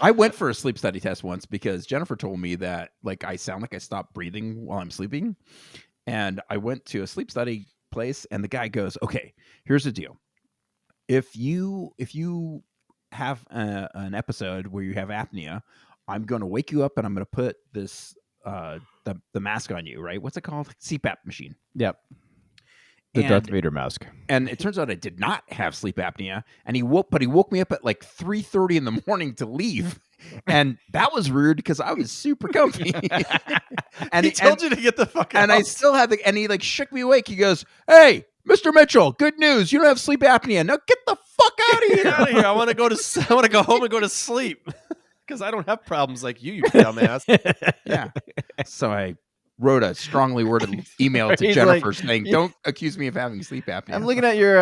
I went for a sleep study test once because Jennifer told me that like I sound like I stopped breathing while I'm sleeping. And I went to a sleep study place and the guy goes, okay, here's the deal. If you have an episode where you have apnea, I'm going to wake you up and I'm going to put this the mask on you, right? What's it called? CPAP machine. Yep. The Darth Vader mask. And it turns out I did not have sleep apnea. And he woke me up at like 3:30 in the morning to leave. And that was rude because I was super comfy. And he told you to get the fuck out. And I still had and he like shook me awake. He goes, "Hey, Mr. Mitchell, good news. You don't have sleep apnea. Now get the fuck out of here. Get out of here. I want to go home and go to sleep because I don't have problems like you dumbass." Yeah. So I wrote a strongly worded email to He's Jennifer like, saying, "Don't accuse me of having sleep apnea." I'm looking at your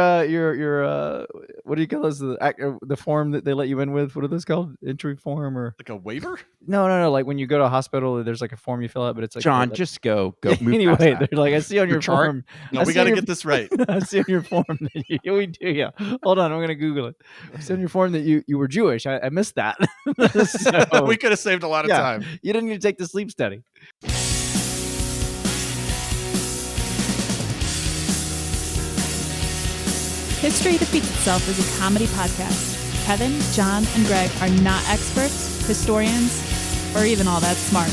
what do you call those? The form that they let you in with. What are those called? Entry form or Like a waiver? no. Like when you go to a hospital, there's like a form you fill out, but it's like John, just go. Move anyway, past that. they're like, I see on your chart? form. No, we got to get this right. I see on your form that we do. Yeah, hold on, I'm gonna Google it. I see on your form that you were Jewish. I missed that. So, We could have saved a lot of time. You didn't need to take the sleep study. History Repeats Itself is a comedy podcast. Kevin, John, and Greg are not experts, historians, or even all that smart.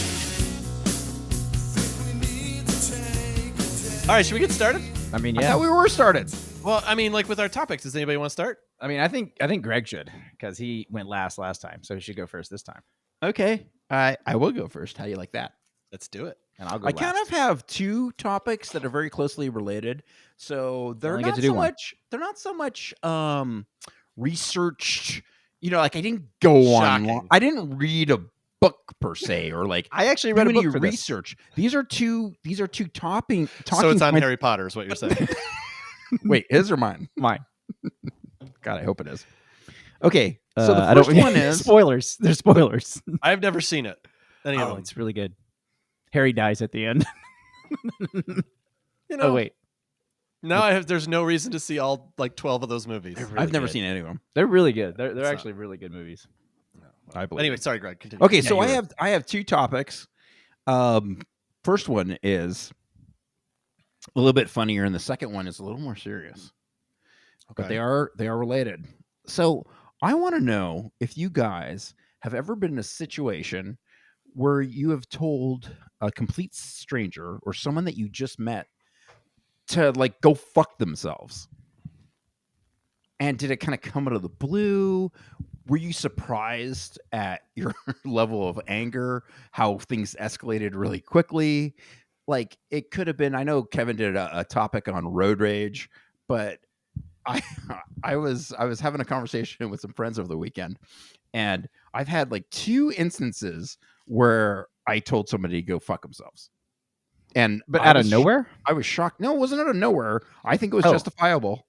All right, should we get started? I mean, I yeah. thought we were started. Well, I mean, like with our topics, does anybody want to start? I mean, I think Greg should because he went last time, so he should go first this time. Okay. I will go first. How do you like that? Let's do it. And I'll go. I kind of have two topics that are very closely related. So they're only not get to do so one. much. They're not so much researched. You know, like I didn't go Shocking. on. I didn't read a book per se, or like I actually read a do any book for this. research. These are two talking. So it's on points. Harry Potter is what you're saying. Wait, his or mine? Mine. God, I hope it is. Okay, so the I first don't- one is spoilers. There's spoilers. I've never seen it. Any of Oh, them. it's really good. Harry dies at the end. You know, Oh wait, now there's no reason to see all like 12 of those movies. I've never seen any of them. they're really good. They're It's actually really good movies. I believe. Anyway, sorry, Greg. Continue. Okay, Yeah, so you I have two topics. First one is a little bit funnier, and the second one is a little more serious. But they are related. So I want to know if you guys have ever been in a situation where you have told a complete stranger or someone that you just met to like go fuck themselves. And did it kind of come out of the blue? Were you surprised at your level of anger, how things escalated really quickly? Like it could have been, I know Kevin did a topic on road rage, but I was having a conversation with some friends over the weekend, and I've had like two instances where I told somebody to go fuck themselves. But out of nowhere? I was shocked. No, it wasn't out of nowhere. I think it was Oh. justifiable.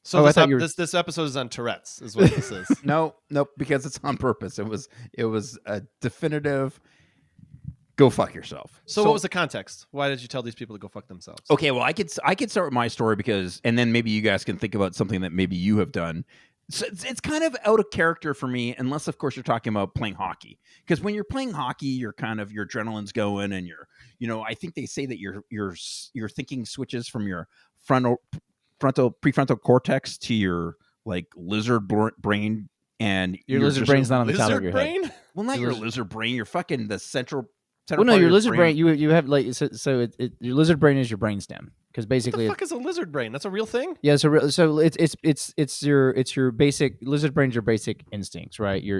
So I this, thought you were- this episode is on Tourette's, is what this is. No, because it's on purpose. It was a definitive go fuck yourself. So what was the context? Why did you tell these people to go fuck themselves? Okay, well, I could start with my story because, and then maybe you guys can think about something that maybe you have done. So it's kind of out of character for me, unless of course you're talking about playing hockey. Because when you're playing hockey, you're kind of your adrenaline's going, and I think they say that your thinking switches from your prefrontal cortex to your like lizard brain, and Your you're lizard just- brain's not on the top of Lizard your brain? head. Well, not your your lizard- lizard brain. You're fucking the central. Well, no, your lizard brain. You have like so your lizard brain is your brainstem because What basically the fuck is a lizard brain? That's a real thing? yeah. So it's your basic lizard brain's your basic instincts, right? Your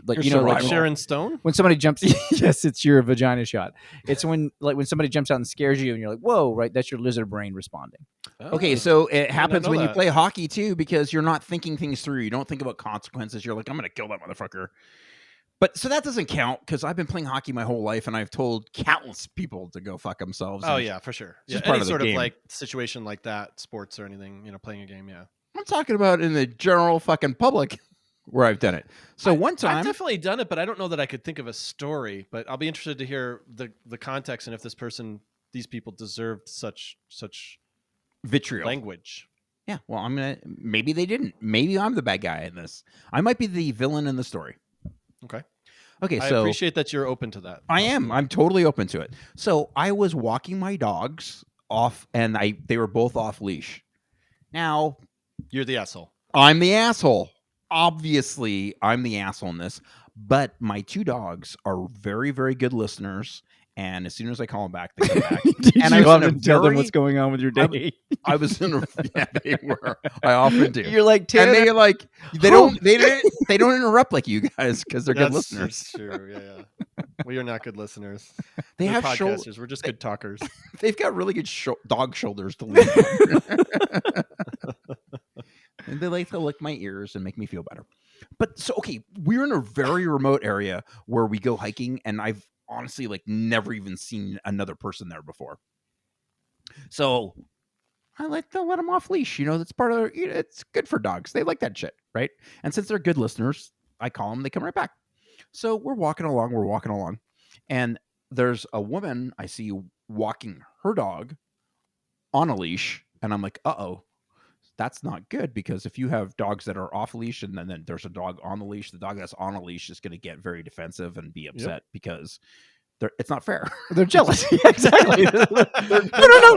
like Your like survival. Sharon Stone? when somebody jumps. Yes, it's your vagina shot. It's when somebody jumps out and scares you, and you're like, whoa, right? That's your lizard brain responding. Okay, so it happens know when you that. play hockey too, because you're not thinking things through. You don't think about consequences. You're like, I'm going to kill that motherfucker. But so that doesn't count because I've been playing hockey my whole life, and I've told countless people to go fuck themselves. Oh and yeah, for sure. just Yeah, part any of the sort of game. like situation like that, sports or anything, playing a game, yeah. I'm talking about in the general fucking public where I've done it. So one I've time, definitely done it, but I don't know that I could think of a story. But I'll be interested to hear the context and if these people deserved such vitriol. language. Yeah, well, maybe they didn't. Maybe I'm the bad guy in this. I might be the villain in the story. Okay. Okay, I so appreciate that you're open to that. I am. I'm totally open to it. So I was walking my dogs off, and they were both off leash. Now You're the asshole. I'm the asshole. Obviously, I'm the asshole in this, but my 2 dogs are very, very good listeners. And as soon as I call them back, they come back. Did And you I was in a often tell them very- what's going on with your day? I was in a yeah, they were. I often do. You're like, And Tanner. they don't interrupt like you guys because they're good listeners. That's true. Yeah. We are not good listeners. They We're have podcasters. We're just good talkers. They've got really good dog shoulders to lean on. And they like to lick my ears and make me feel better. But so, okay, we're in a very remote area where we go hiking, and I've honestly like never even seen another person there before. So I like to let them off leash. That's part of their, it's good for dogs. They like that shit, right? And since they're good listeners, I call them, they come right back. So we're walking along, and there's a woman I see walking her dog on a leash, and I'm like, uh-oh, that's not good, because if you have dogs that are off leash and then there's a dog on the leash, the dog that's on a leash is going to get very defensive and be upset because it's not fair. They're jealous. Yeah, exactly. No, They're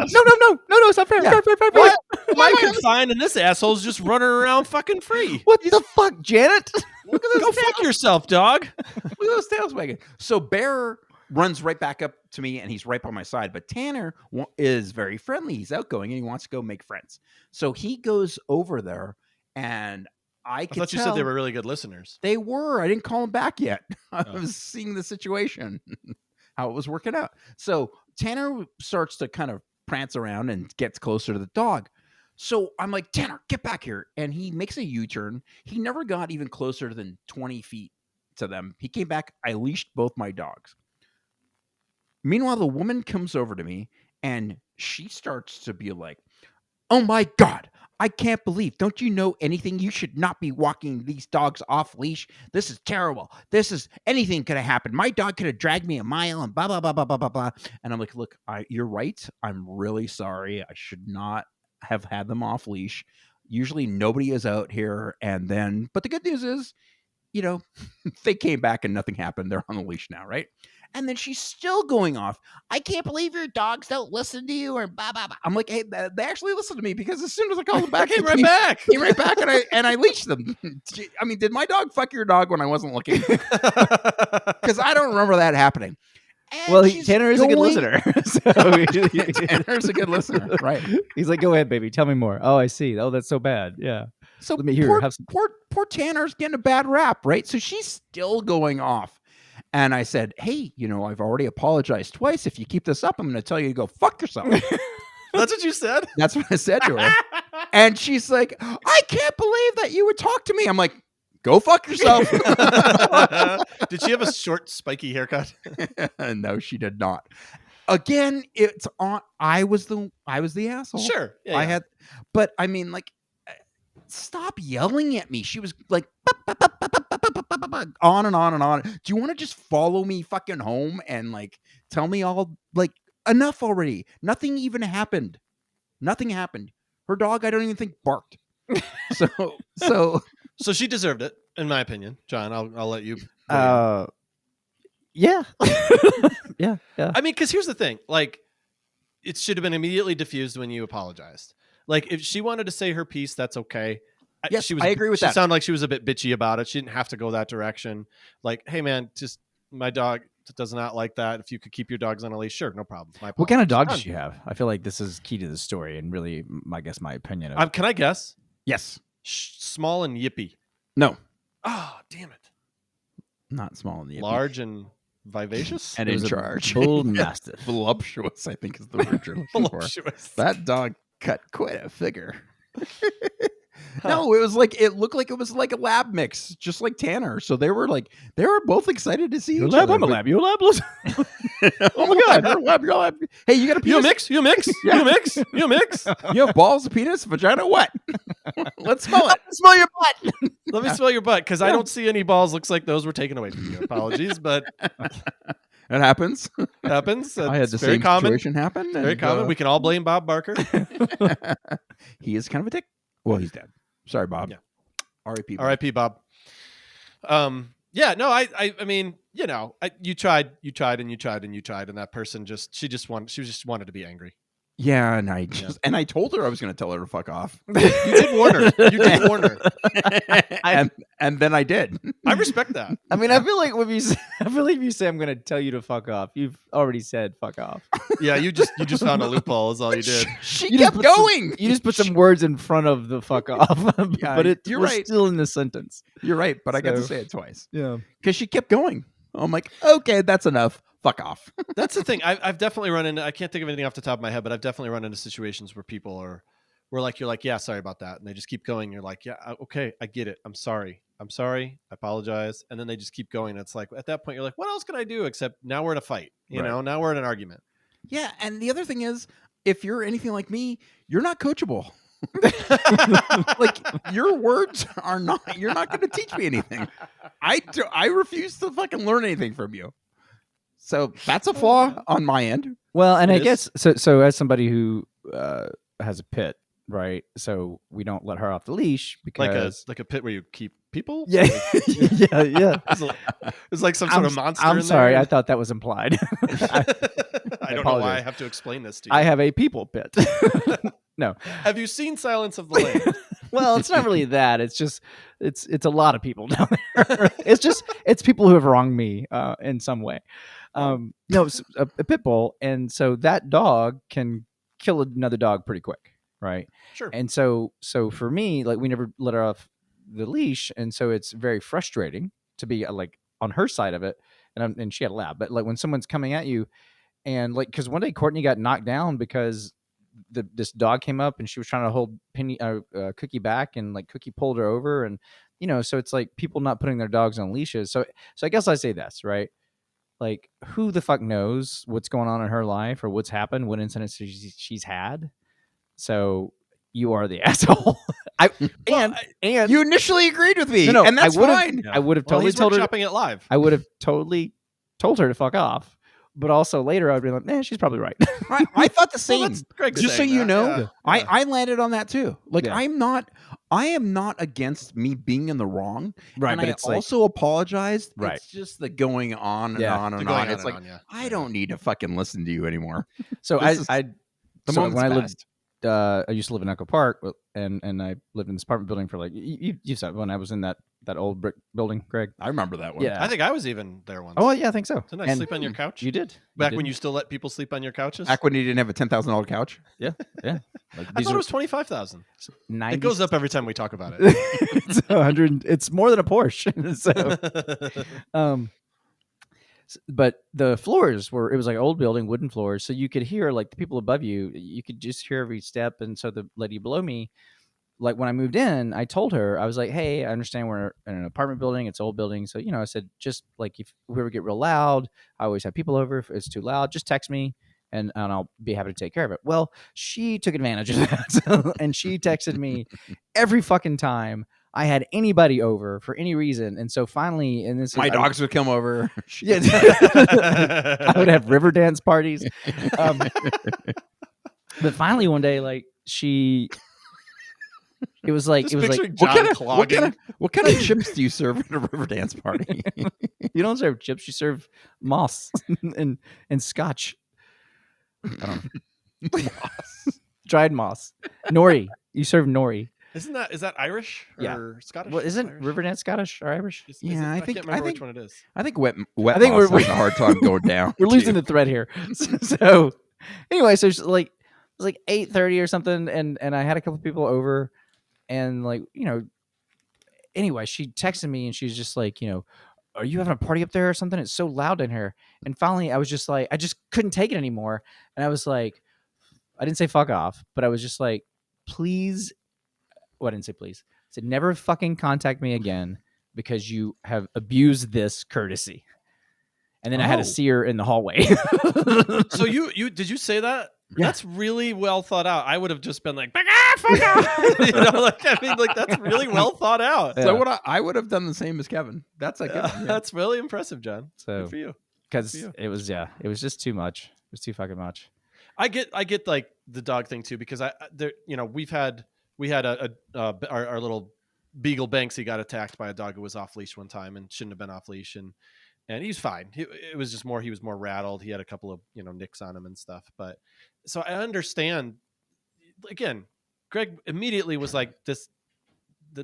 it's not fair. Yeah. Fair. My consign and this asshole's just running around fucking free. What the fuck, Janet? Look at Go fuck yourself, dog. Look at those tails wagging. So Bear runs right back up to me, and he's right by my side. But Tanner is very friendly. He's outgoing, and he wants to go make friends. So he goes over there, and I thought you said they were really good listeners. They were. I didn't call them back yet. I Oh. was seeing the situation, how it was working out. So Tanner starts to kind of prance around and gets closer to the dog. So I'm like, Tanner, get back here. And he makes a U-turn. He never got even closer than 20 feet to them. He came back. I leashed both my dogs. Meanwhile, the woman comes over to me, and she starts to be like, oh my God, I can't believe, don't you know anything? You should not be walking these dogs off leash. This is terrible. Anything could have happened. My dog could have dragged me a mile and blah, blah, blah, blah, blah, blah, blah. And I'm like, look, you're right. I'm really sorry. I should not have had them off leash. Usually nobody is out here. But the good news is, they came back and nothing happened. They're on the leash now, right? And then she's still going off. I can't believe your dogs don't listen to you, or blah, blah, blah. I'm like, hey, they actually listen to me, because as soon as I call them back, Came right back, and I leashed them. I mean, did my dog fuck your dog when I wasn't looking? Because I don't remember that happening. And Well, Tanner is a good listener. Tanner's a good listener, right? He's like, go ahead, baby. Tell me more. Oh, I see. Oh, that's so bad. Yeah. So Let me hear. poor Tanner's getting a bad rap, right? So she's still going off. And I said, hey, I've already apologized twice. If you keep this up, I'm going to tell you to go fuck yourself. That's what you said? That's what I said to her. And she's like, I can't believe that you would talk to me. I'm like, go fuck yourself. Did she have a short, spiky haircut? No, she did not. Again, it's on. I was the asshole. Sure. Yeah, I yeah. had, but I mean, like, stop yelling at me. She was like, on and on and on. Do you want to just follow me fucking home and like tell me all, like, enough already? Nothing even happened. Nothing happened. Her dog, I don't even think, barked. So she deserved it, in my opinion. John, I'll let you. Yeah. Yeah. I mean, because here's the thing. Like, it should have been immediately diffused when you apologized. Like, if she wanted to say her piece, that's okay. Yes, I agree with that. She sounded like she was a bit bitchy about it. She didn't have to go that direction. Like, hey, man, just my dog does not like that. If you could keep your dogs on a leash, sure, no problem. What kind of dog does she have? I feel like this is key to the story, and really, I guess my opinion of it. Can I guess? yes, Small and yippy. no, Oh, damn it. not small in the Large and vivacious? and It in was a charge. bull mastiff. Voluptuous, I think, is the word you're looking for. Voluptuous. That dog cut quite a figure. No, it looked like it was like a lab mix, just like Tanner. So they were both excited to see You're a each lab. other. I'm a lab. You're a lab. Listen. Oh my God, you're a lab. You're a lab. Hey, you got a You penis? mix? You mix? Yeah. You mix? You mix? You have balls, a penis, vagina, what? Let's smell it. Smell your butt. Let me smell your butt, because I don't see any balls. Looks like those were taken away from you. Apologies, but It happens. it happens. I had It's the very same common. situation happen. Very and, common. We can all blame Bob Barker. he is kind of a dick. Well, he's dead. Sorry, Bob. Yeah. R.I.P. Bob. R.I.P. Bob. Yeah, no, I mean, you know, you tried, and that person she just wanted to be angry. Yeah, and I told her I was going to tell her to fuck off. You did warn her. You did warn her. and then I did. I respect that. I mean, I feel like if you say I'm going to tell you to fuck off, you've already said fuck off. Yeah, you just found a loophole. Is all you did. She You kept going. You just put some words in front of the fuck off, Yeah, but you're we're right. still in the sentence. You're right, but I got to So- say it twice Yeah. because she kept going. I'm like, okay, that's enough. Fuck off. That's the thing. I've definitely run into. I can't think of anything off the top of my head, but I've definitely run into situations where people were like, you're like, yeah, sorry about that, and they just keep going. You're like, yeah, okay, I get it. I'm sorry. I apologize, and then they just keep going. It's like at that point, you're like, what else can I do except now we're in a fight? You Right. know, now we're in an argument. Yeah, and the other thing is, if you're anything like me, you're not coachable. Like your words are not. You're not going to teach me anything. I refuse to fucking learn anything from you. So that's a flaw on my end. Well, and It I is. guess so. As somebody who has a pit, right? So we don't let her off the leash because Like a pit where you keep people. yeah, yeah. It's like some sort of monster. I'm in sorry, there. I thought that was implied. I don't know why I apologize. have to explain this to you. I have a people pit. No, Have you seen Silence of the Lambs? well, it's not really that. It's just it's a lot of people down there. It's people who have wronged me in some way. No, it's a pit bull, and so that dog can kill another dog pretty quick, right? Sure. And so for me, like we never let her off the leash, and so it's very frustrating to be like on her side of it, and she had a lab, but like when someone's coming at you, and like because one day Courtney got knocked down because this dog came up and she was trying to hold Cookie back, and like Cookie pulled her over, and so it's like people not putting their dogs on leashes. So I guess I say this, right? Like who the fuck knows what's going on in her life or what's happened, what incidents she's had. So you are the asshole. And You initially agreed with me, no, and that's I would've- fine. I would have Well, totally he's told her. workshopping it live. I would have totally told her to fuck off. But also later I'd be like, she's probably right. I thought the Well, same. that's Greg Just so saying you that, know, yeah. I landed on that too. Like Yeah. I am not against me being in the wrong. Right, And but I it's like- also apologized. Right. It's just the going on and Yeah. on The and going on. on It's and like on, yeah. I don't need to fucking listen to you anymore. So This is- I The so moment's when I passed. lived, I used to live in Echo Park, and I lived in this apartment building for like you said when I was in that old brick building, Greg. I remember that one. Yeah. I think I was even there once. Oh yeah, I think so. Didn't I And sleep on your couch? You did. Back did. when you still let people sleep on your couches? Back when you didn't have a $10,000 couch. Yeah. Like I thought it was 25,000. It goes up every time we talk about it. It's 100. It's more than a Porsche. So, but the floors it was like old building, wooden floors, so you could hear like the people above you. You could just hear every step, and so the lady below me, like when I moved in, I told her, I was like, hey, I understand we're in an apartment building, it's an old building, so I said, just like if we ever get real loud, I always have people over. If it's too loud, just text me. And I'll be happy to take care of it. Well, she took advantage of that. And she texted me every fucking time I had anybody over for any reason. And so finally, and this My dogs would come over. yeah, I would have river dance parties. But finally one day, like it was like picturing What John kind, of, clogging. what kind of chips do you serve at a river dance party? you don't serve chips, you serve moss and scotch. I don't know. Dried moss. Nori. You serve nori. Is that Irish or Yeah. Scottish? Well, isn't Irish? Riverdance Scottish or Irish? Yeah, I I think- can't remember I which think- one it is. I think wet I think moss we're- has a hard time going down. We're losing too. the thread here. So anyway, so it's like it was like 8:30 or something, and I had a couple people over, and like anyway, she texted me and she's just like, are you having a party up there or something? It's so loud in here. And finally, I was just like, I just couldn't take it anymore, and I was like, I didn't say fuck off, but I was just like, please. Well, I didn't say please. I said never fucking contact me again because you have abused this courtesy. And then I had Oh. to see her in the hallway. So you did you say that? Yeah. That's really well thought out. I would have just been like, fuck off. That's really well thought out. So I would have done the same as Kevin. That's a good one, yeah. That's really impressive, John. So Good for you. because Yeah. it was just too much. It was too fucking much. I get like the dog thing too because we had our little Beagle Banksy got attacked by a dog who was off leash one time and shouldn't have been off leash, and he's fine. It was just more, he was more rattled. He had a couple of, nicks on him and stuff. But so I understand. Again, Greg immediately was like,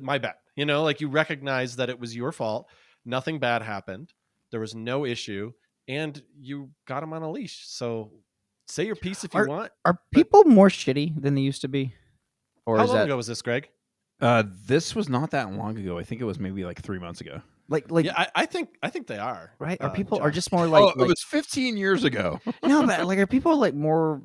my bad. Like, you recognize that it was your fault. Nothing bad happened. There was no issue, and you got him on a leash. So say your piece if you want. Are people more shitty than they used to be? Or how long ago was this, Greg? This was not that long ago. I think it was maybe like 3 months ago. Like yeah, I think they are. Right? Are people John. are just more like, it was 15 years ago. no, but like, are people like more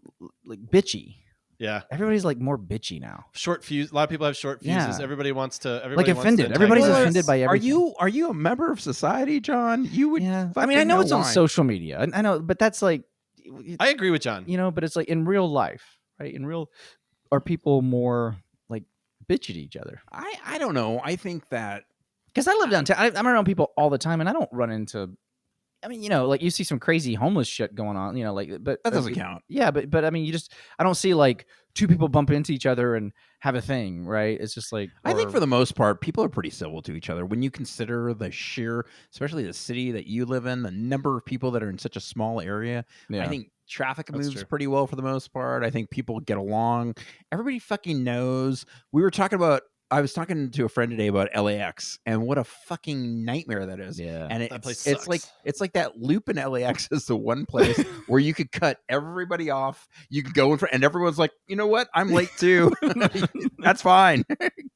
like bitchy? Yeah, Everybody's like more bitchy now. short fuse. A lot of people have short fuses. Yeah. Everybody wants to. Like offended. Everybody's offended by Are everything. you a member of society, John? You would. Yeah. I mean, I know it's on why. social media. I know, but that's like, I agree with John. but it's like in real life, right? In real, are people more like bitchy to each other? I don't know. I think that Because I live downtown. I'm around people all the time, and I don't run into. I mean, like you see some crazy homeless shit going on, but that doesn't count. Yeah, but I mean, I don't see like two people bump into each other and have a thing, right? It's just like, I think for the most part, people are pretty civil to each other. When you consider the sheer, especially the city that you live in, the number of people that are in such a small area, I think traffic That's moves true. pretty well for the most part. I think people get along. Everybody fucking knows. I was talking to a friend today about LAX and what a fucking nightmare that is. Yeah. And That place it's like that loop in LAX is the one place where you could cut everybody off. You could go in front, and everyone's like, you know what? I'm late too. That's fine.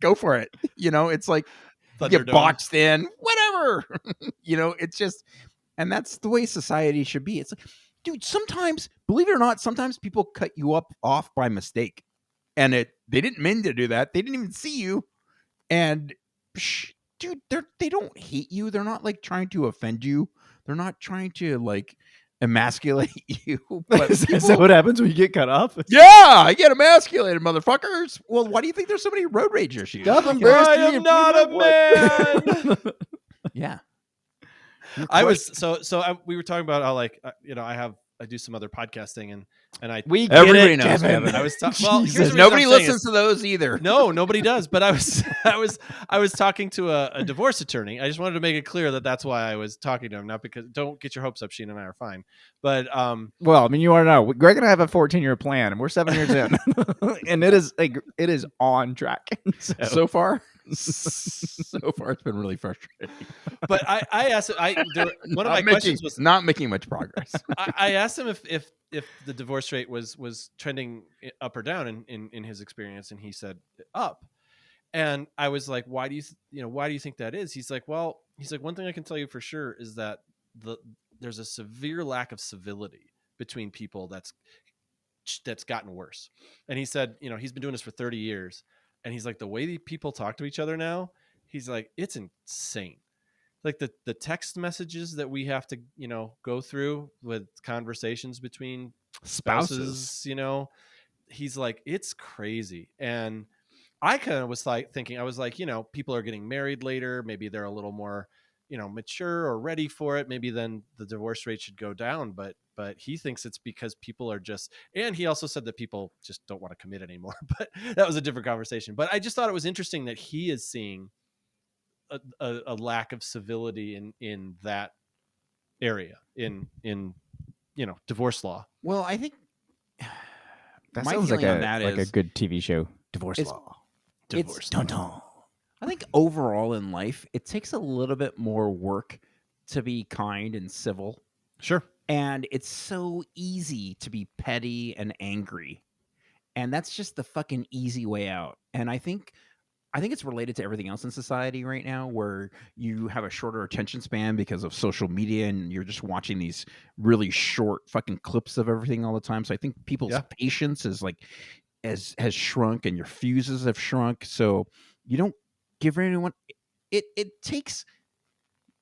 Go for it. It's like you get Thunderdome. boxed in, whatever. It's just, and that's the way society should be. It's like, dude, sometimes, believe it or not, sometimes people cut you off by mistake. And they didn't mean to do that. They didn't even see you. And dude, they don't hate you. They're not like trying to offend you. They're not trying to like emasculate you. But Is that what happens when you get cut off? yeah, I get emasculated, motherfuckers. Well, why do you think there's so many road rage issues? Stop I embarrassing me am in not front a of what? man. Yeah. I was we were talking about how I do some other podcasting and I We get Everybody it, knows, Kevin. Kevin. I was well, here's the reason Nobody I'm saying listens to those either. No, nobody does. But I was talking to a divorce attorney. I just wanted to make it clear that that's why I was talking to him, not because, don't get your hopes up. Sheena and I are fine. But Well, I mean, you want to know, Greg and I have a 14-year plan, and we're 7 years in, and it is on track. So far, it's been really frustrating. but I asked one of my questions was not making much progress. I asked him if the divorce rate was trending up or down in his experience, and he said up. And I was like, why do you think that is? He's like, one thing I can tell you for sure is that there's a severe lack of civility between people that's gotten worse. And he said, he's been doing this for 30 years, and he's like, the way people talk to each other now, he's like, it's insane. Like the text messages that we have to, go through with conversations between spouses, he's like, it's crazy. And I kind of was like thinking, I was like, people are getting married later. Maybe they're a little more, mature or ready for it. Maybe then the divorce rate should go down. But he thinks it's because people are just, and he also said that people just don't want to commit anymore. But that was a different conversation. But I just thought it was interesting that he is seeing a lack of civility in that area in divorce law. Well, I think That my sounds like feeling on that a is good TV show. Divorce It's- law. Divorce. Dun-dun. I think overall in life, it takes a little bit more work to be kind and civil. Sure. And it's so easy to be petty and angry. And that's just the fucking easy way out. And I think it's related to everything else in society right now, where you have a shorter attention span because of social media, and you're just watching these really short fucking clips of everything all the time. So I think people's patience is like has shrunk, and your fuses have shrunk. So you don't give anyone. It takes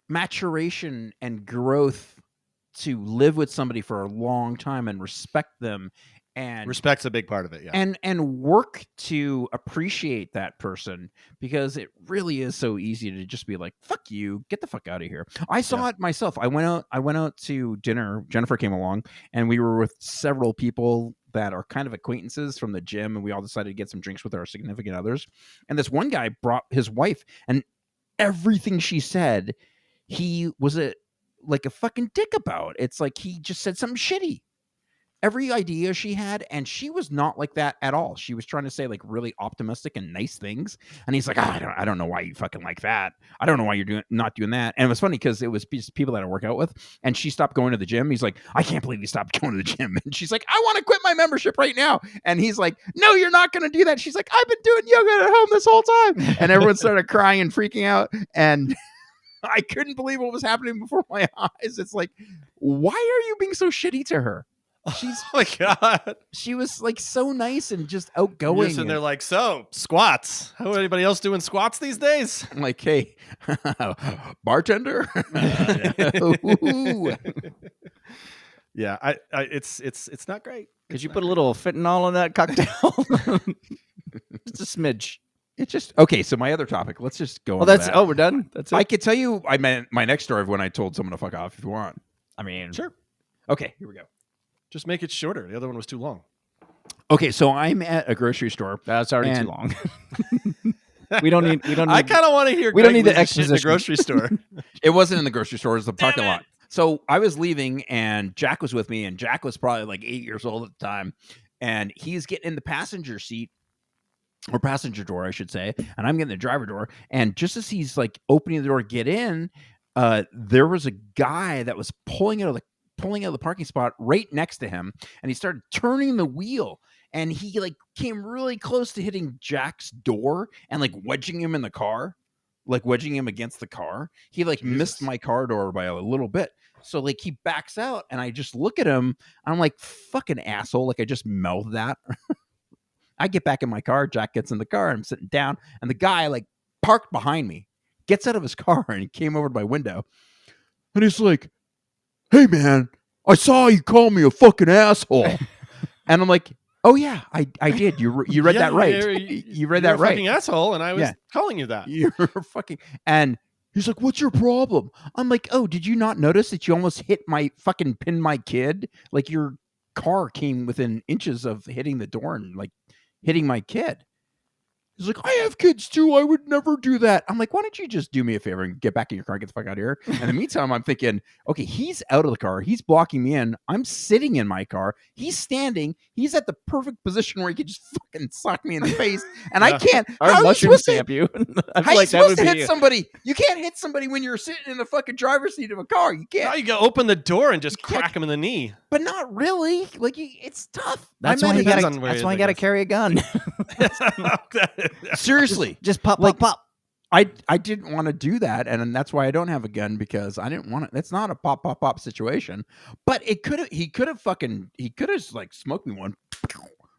maturation and growth to live with somebody for a long time and respect them and Respect's a big part of it. Yeah. and work to appreciate that person, because it really is so easy to just be like, fuck you, get the fuck out of here. I saw it myself. I went out to dinner. Jennifer came along, and we were with several people that are kind of acquaintances from the gym, and we all decided to get some drinks with our significant others. And this one guy brought his wife, and everything she said, he was a fucking dick about. It's like he just said something shitty. Every idea she had, and she was not like that at all. She was trying to say like really optimistic and nice things, and he's like, I don't know why you fucking like that. I don't know why you're not doing that. And it was funny because it was people that I work out with, and she stopped going to the gym. He's like, I can't believe you stopped going to the gym. And she's like, I want to quit my membership right now. And he's like, no, you're not going to do that. She's like, I've been doing yoga at home this whole time. And everyone started crying and freaking out, and I couldn't believe what was happening before my eyes. It's like, why are you being so shitty to her? She's oh my God. She was like so nice and just outgoing. And they're like, so squats. How anybody else doing squats these days? I'm like, hey, bartender. Yeah, it's not great. Could you put a little fentanyl in that cocktail? Just a smidge. It's just okay. So my other topic. Let's just go. Oh, we're done. That's it. I could tell you. I meant my next story of when I told someone to fuck off. If you want. I mean, sure. Okay, here we go. Just make it shorter. The other one was too long. Okay, so I'm at a grocery store. That's already too long. We don't need. I kind of want to hear. We don't need the exposition. The grocery store. It wasn't in the grocery store. It was the parking lot. So I was leaving, and Jack was with me, and Jack was probably like 8 years old at the time, and he's getting in the passenger seat, or passenger door, I should say, and I'm getting the driver door. And just as he's like opening the door to get in, there was a guy that was pulling out of the parking spot right next to him, and he started turning the wheel, and he like came really close to hitting Jack's door and like wedging him in the car, like wedging him against the car. He like missed my car door by a little bit. So like he backs out, and I just look at him, and I'm like, fucking asshole. Like I just mouthed that. I get back in my car. Jack gets in the car. I'm sitting down, and the guy like parked behind me, gets out of his car, and he came over to my window, and he's like, hey man, I saw you call me a fucking asshole. And I'm like, oh yeah, I did. You read that right. You read that right. Fucking asshole, and I was calling you that. You're fucking. And he's like, what's your problem? I'm like, oh, did you not notice that you almost pinned my kid? Like your car came within inches of hitting the door and like hitting my kid. He's like, I have kids too. I would never do that. I'm like, why don't you just do me a favor and get back in your car and get the fuck out of here? And in the meantime, I'm thinking, okay, he's out of the car. He's blocking me in. I'm sitting in my car. He's standing. He's at the perfect position where he could just fucking sock me in the face. And I can't. How mushroom stamp you? How are you supposed to hit somebody? You can't hit somebody when you're sitting in the fucking driver's seat of a car. You can't. Now you gotta open the door and just crack him in the knee. But not really. Like it's tough. That's why you gotta carry a gun. Seriously, just pop, like, pop. I didn't want to do that, and that's why I don't have a gun, because I didn't want it. It's not a pop situation, but he could have like smoked me one,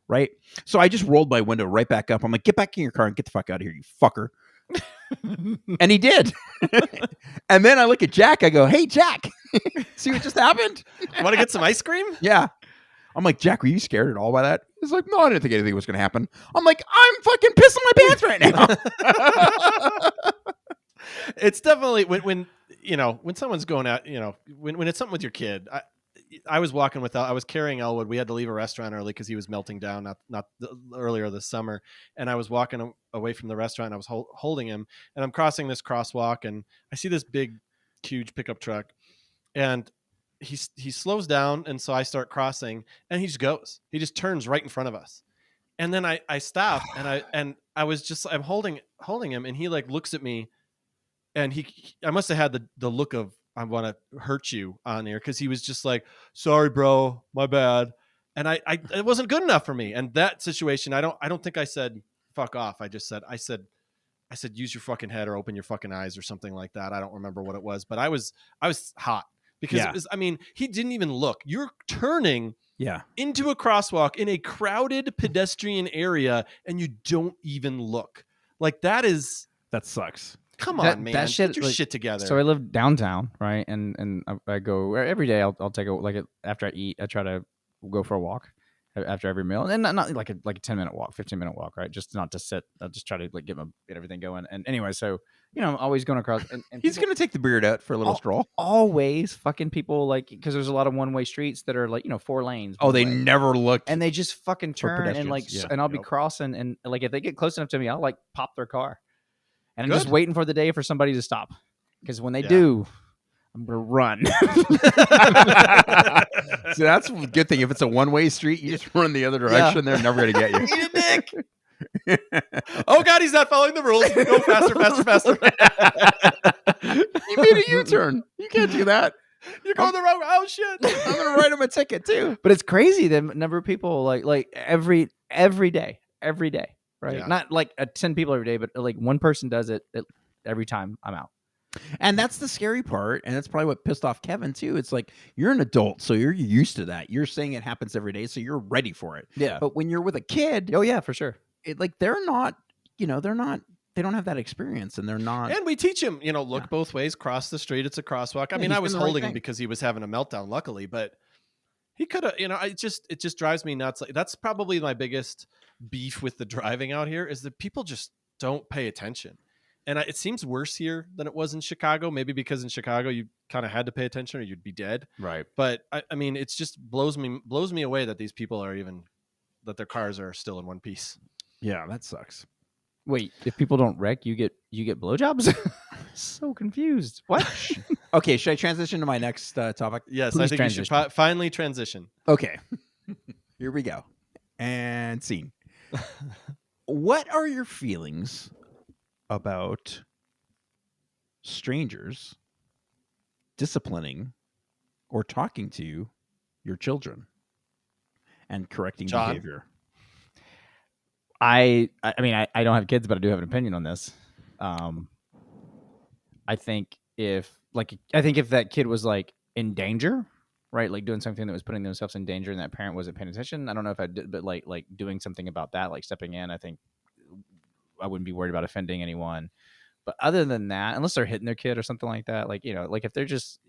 right? So I just rolled my window right back up. I'm like, get back in your car and get the fuck out of here, you fucker. And he did. And then I look at Jack. I go, hey Jack, see what just happened? Want to get some ice cream? Yeah. I'm like, Jack, were you scared at all by that? He's like, no, I didn't think anything was going to happen. I'm like, I'm fucking pissing my pants right now. It's definitely when someone's going out, when it's something with your kid. I was carrying Elwood. We had to leave a restaurant early because he was melting down, earlier this summer. And I was walking away from the restaurant. And I was holding him, and I'm crossing this crosswalk, and I see this big, huge pickup truck, and he slows down, and so I start crossing, and he just goes. He just turns right in front of us, and then I stop, and I'm holding him, and he like looks at me, and I must have had the look of I want to hurt you on there, because he was just like, sorry bro, my bad, and it wasn't good enough for me. And that situation, I don't think I said fuck off. I said use your fucking head or open your fucking eyes or something like that. I don't remember what it was, but I was hot. Because it was, he didn't even look. You're turning into a crosswalk in a crowded pedestrian area, and you don't even look. Like that sucks. Come on, man. Get your shit together. So I live downtown, right? And I go every day. I'll take after I eat. I try to go for a walk. after every meal, and not like a 10-minute walk, 15-minute walk, right? Just not to sit. I'll just try to like get everything going. And anyway, so I'm always going across. And He's gonna take the beard out for a little stroll. Always fucking people like because there's a lot of one-way streets that are like 4 lanes. Oh, they one way. never looked. And they just fucking turn and like, pedestrians. and I'll be crossing, and like if they get close enough to me, I'll like pop their car, and I'm Good. just waiting for the day for somebody to stop, because when they do, I'm gonna run. So that's a good thing. If it's a one-way street, you just run the other direction. They're never gonna get you. Eat a dick. Oh God, he's not following the rules. Go faster, faster, faster. You made a U-turn. You can't do that. You're going the wrong. Oh shit! I'm gonna write him a ticket too. But it's crazy the number of people like every day, right? Yeah. Not like 10 people every day, but like one person does it every time I'm out. And that's the scary part, and that's probably what pissed off Kevin too. It's like you're an adult, so you're used to that. You're saying it happens every day, so you're ready for it. Yeah. But when you're with a kid, Oh yeah, for sure. they're not. They don't have that experience, and they're not. And we teach him, look both ways, cross the street. It's a crosswalk. I mean, he's I was doing the right holding him thing. because he was having a meltdown, luckily, but he could have, it just drives me nuts. Like, that's probably my biggest beef with the driving out here is that people just don't pay attention. And it seems worse here than it was in Chicago, maybe because in Chicago you kind of had to pay attention or you'd be dead. Right. But I mean, it's just blows me away that these people are that their cars are still in one piece. Yeah, that sucks. Wait, if people don't wreck, you get blowjobs? So confused. What? Okay, should I transition to my next topic? Yes, Please I think you should finally transition. Okay, here we go. And scene. What are your feelings about strangers disciplining or talking to your children and correcting John? behavior? I mean, I don't have kids, but I do have an opinion on this. I think if that kid was like in danger, right, like doing something that was putting themselves in danger, and that parent wasn't paying attention, I don't know if I did, but like doing something about that, like stepping in, I think I wouldn't be worried about offending anyone. But other than that, unless they're hitting their kid or something like that, like like if they're just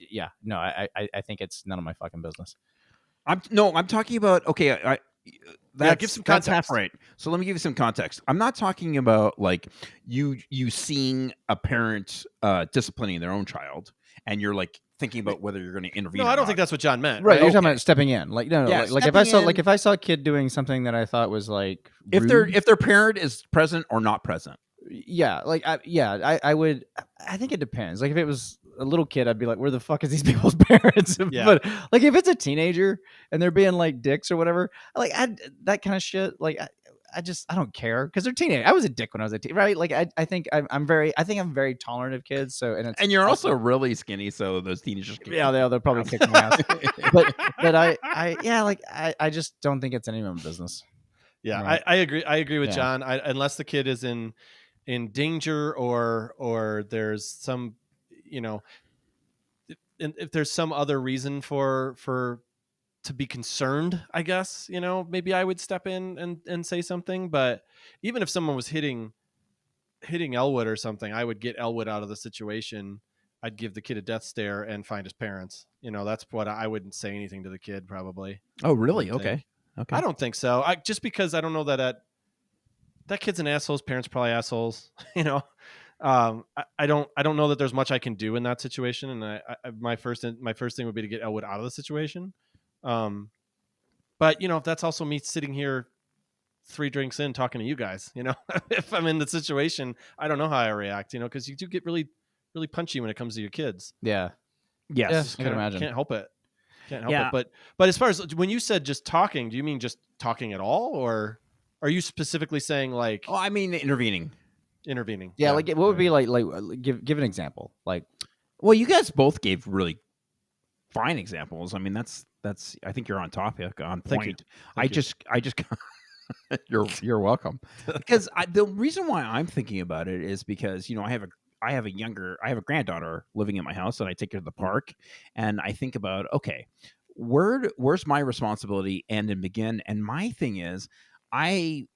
I think it's none of my fucking business. I'm talking about Give some that's context. half right. So let me give you some context. I'm not talking about like you seeing a parent disciplining their own child, and you're like thinking about whether you're going to intervene. No, or I don't not. think that's what John meant. Right, Right? you're talking about stepping in, like no, Yeah, like if I saw stepping in. if I saw a kid doing something that I thought was like if rude, their parent is present or not present. yeah, like I would. I think it depends. Like if it was a little kid, I'd be like, where the fuck is these people's parents? Yeah. But like if it's a teenager and they're being like dicks or whatever, like that kind of shit, like I don't care because they're teenagers. I was a dick when I was a teen, right? Like I think I'm very tolerant of kids. So And you're also really skinny, so those teenagers can they'll probably kick my ass. but I just don't think it's anyone's business. Yeah, Right. I agree. I agree with Yeah. John. Unless the kid is in danger or there's some, if there's some other reason for to be concerned, I guess, maybe I would step in and say something. But even if someone was hitting Elwood or something, I would get Elwood out of the situation. I'd give the kid a death stare and find his parents. That's what I wouldn't say anything to the kid probably. Oh, really? I think. Okay. I don't think so. Just because I don't know that kid's an asshole. His parents are probably assholes. I don't know that there's much I can do in that situation. And my first thing would be to get Elwood out of the situation. But that's also me sitting here 3 drinks in talking to you guys. If I'm in the situation, I don't know how I react. Because you do get really, really punchy when it comes to your kids. Yeah. Yes. I can imagine. Can't help it. But as far as when you said just talking, do you mean just talking at all, or are you specifically saying like Oh, I mean intervening. intervening? Yeah, like what would be like give an example. Like Well, you guys both gave really fine examples. I mean, that's I think you're on topic, on Thank you. point. Thank you. I just you're welcome. Because the reason why I'm thinking about it is because I have a granddaughter living in my house, and I take her to the park, and I think about, okay, where's my responsibility end and begin? And my thing is, I've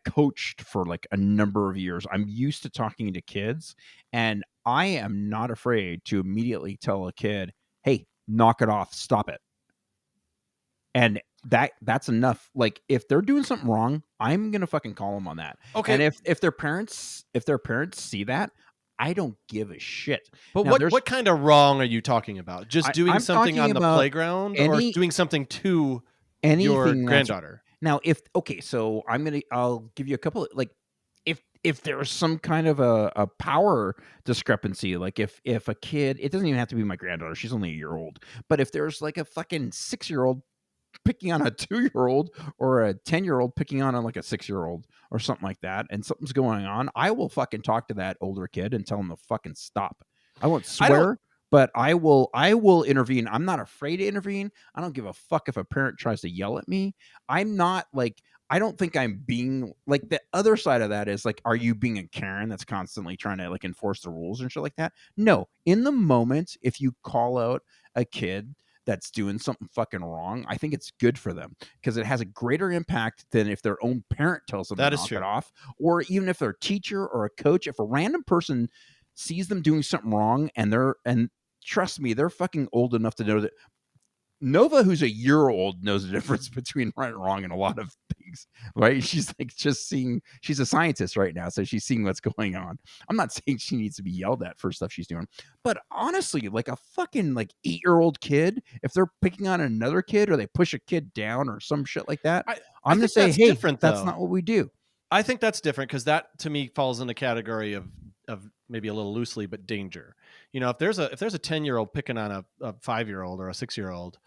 coached for like a number of years. I'm used to talking to kids, and I am not afraid to immediately tell a kid, hey, knock it off, stop it. And that's enough. Like, if they're doing something wrong, I'm gonna fucking call them on that. Okay. And if their parents see that, I don't give a shit. But Now, what kind of wrong are you talking about? Just doing I'm something talking on the about playground, or any- doing something to your anything that's- granddaughter? Now, so I'll give you a couple. Like, if there's some kind of a power discrepancy, like if a kid, it doesn't even have to be my granddaughter, she's only a year old, but if there's like a fucking 6-year-old picking on a 2-year-old, or a 10-year-old picking on like a 6-year-old or something like that, and something's going on, I will fucking talk to that older kid and tell him to fucking stop. I won't swear, but I will intervene. I'm not afraid to intervene. I don't give a fuck if a parent tries to yell at me. I'm not like, I don't think I'm being like, the other side of that is like, are you being a Karen that's constantly trying to like enforce the rules and shit like that? No. In the moment, if you call out a kid that's doing something fucking wrong, I think it's good for them, because it has a greater impact than if their own parent tells them to knock it off, or even if their teacher or a coach. If a random person sees them doing something wrong, and trust me, they're fucking old enough to know that. Nova, who's a year old, knows the difference between right and wrong in a lot of things, right? She's like just seeing, she's a scientist right now, so she's seeing what's going on. I'm not saying she needs to be yelled at for stuff she's doing, but honestly, like a fucking like 8-year-old kid, if they're picking on another kid, or they push a kid down or some shit like that, I'm gonna say, hey, that's not what we do. I think that's different, because that to me falls in the category of maybe a little loosely, but danger. You know, if there's a 10-year-old picking on a 5-year-old or a 6-year-old,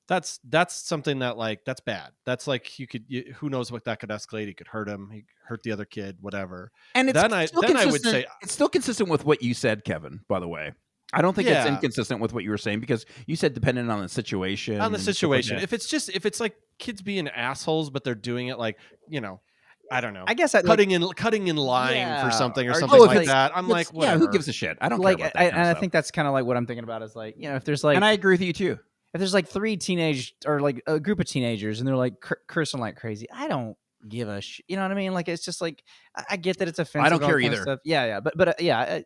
that's something that, like, that's bad. That's like, who knows what that could escalate. He could hurt him. He could hurt the other kid, whatever. And then I would say it's still consistent with what you said, Kevin, by the way. I don't think it's inconsistent with what you were saying, because you said depending on the situation. If it's like kids being assholes, but they're doing it like, you know, I don't know. I guess cutting in line for something or something like that. I'm like, whatever. Yeah, who gives a shit? I don't like, care about that kind of I stuff. think that's kind of like what I'm thinking about is like, you know, if there's like, and I agree with you too. If there's like 3 teenage or like a group of teenagers and they're like cursing like crazy, I don't give a shit. You know what I mean? Like, it's just like, I get that it's offensive. I don't care either. Yeah. But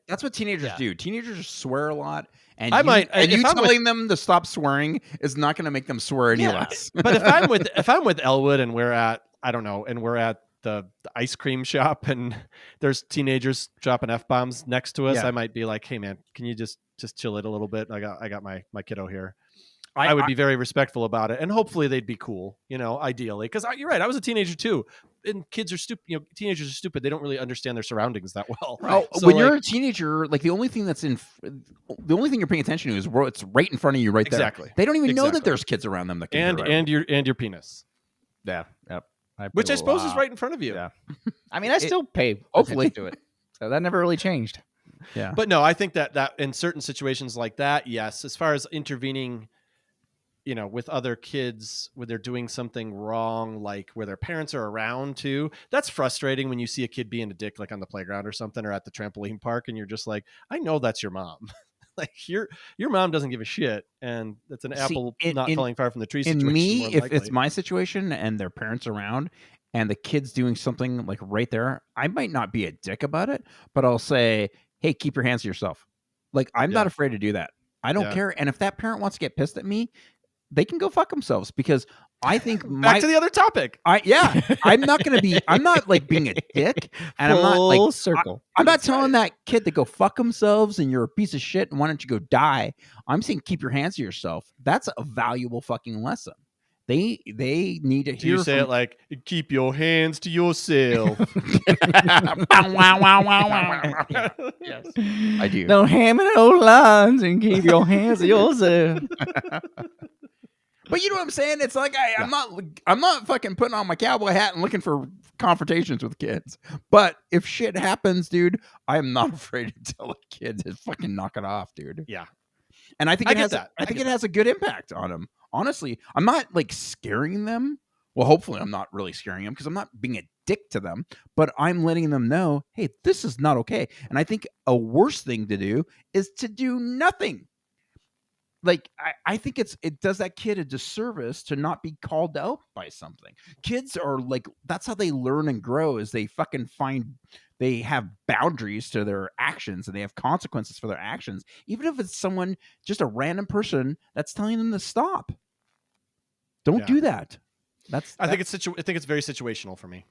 that's what teenagers do. Teenagers swear a lot, and you telling them to stop swearing is not going to make them swear any less. But if I'm with Elwood and we're at, I don't know, and we're at the ice cream shop and there's teenagers dropping F-bombs next to us, I might be like, hey man, can you just chill it a little bit? I got my kiddo here. I would be very respectful about it, and hopefully they'd be cool, you know, ideally. Because you're right, I was a teenager too, and kids are stupid. You know, teenagers are stupid. They don't really understand their surroundings that well. Right. So when you're a teenager, like the only thing you're paying attention to is it's right in front of you, right there. Exactly. They don't even know that there's kids around them that can and your penis. Yeah. Yep. Which I suppose is right in front of you. Yeah. I mean, I still pay hopefully to it, so that never really changed. Yeah. But no, I think that in certain situations like that, yes. As far as intervening, you know, with other kids where they're doing something wrong, like where their parents are around too, that's frustrating when you see a kid being a dick, like on the playground or something, or at the trampoline park, and you're just like, I know that's your mom. Like your mom doesn't give a shit, and that's an apple not falling far from the tree situation. In me, if it's my situation and their parents around and the kid's doing something like right there, I might not be a dick about it, but I'll say, hey, keep your hands to yourself. Like, I'm not afraid to do that. I don't care. And if that parent wants to get pissed at me, they can go fuck themselves, because I think back to the other topic. I'm not like being a dick, and I'm not like circle. I'm not telling that kid to go fuck themselves and you're a piece of shit and why don't you go die. I'm saying keep your hands to yourself. That's a valuable fucking lesson. They need to hear. You say it like, keep your hands to yourself. Yes, I do. Don't hammer no lines and keep your hands to yourself. But you know what I'm saying? It's like I'm not fucking putting on my cowboy hat and looking for confrontations with kids. But if shit happens, dude, I am not afraid to tell a kid to fucking knock it off, dude. Yeah. And I think it has a good impact on them. Honestly, I'm not like scaring them. Well, hopefully I'm not really scaring them, because I'm not being a dick to them, but I'm letting them know, hey, this is not okay. And I think a worse thing to do is to do nothing. Like, I think it does that kid a disservice to not be called out by something. Kids are like, that's how they learn and grow, is they fucking they have boundaries to their actions and they have consequences for their actions. Even if it's someone, just a random person that's telling them to stop. Don't do that. I think it's very situational for me.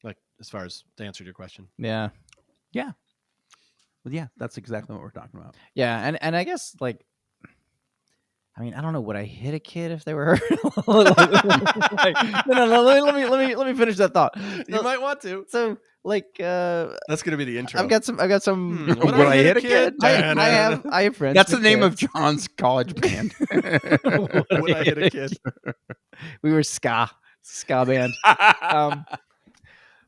Like as far as the answer to your question. Yeah. Yeah. Well, yeah, that's exactly what we're talking about. Yeah, and I guess like, I mean, I don't know. Would I hit a kid if they were hurt? No. Let me finish that thought. You might want to. So like, that's gonna be the intro. I've got some. Would I hit a kid? I have friends. That's the name kids. of John's college band. Would I hit a kid? We were ska band.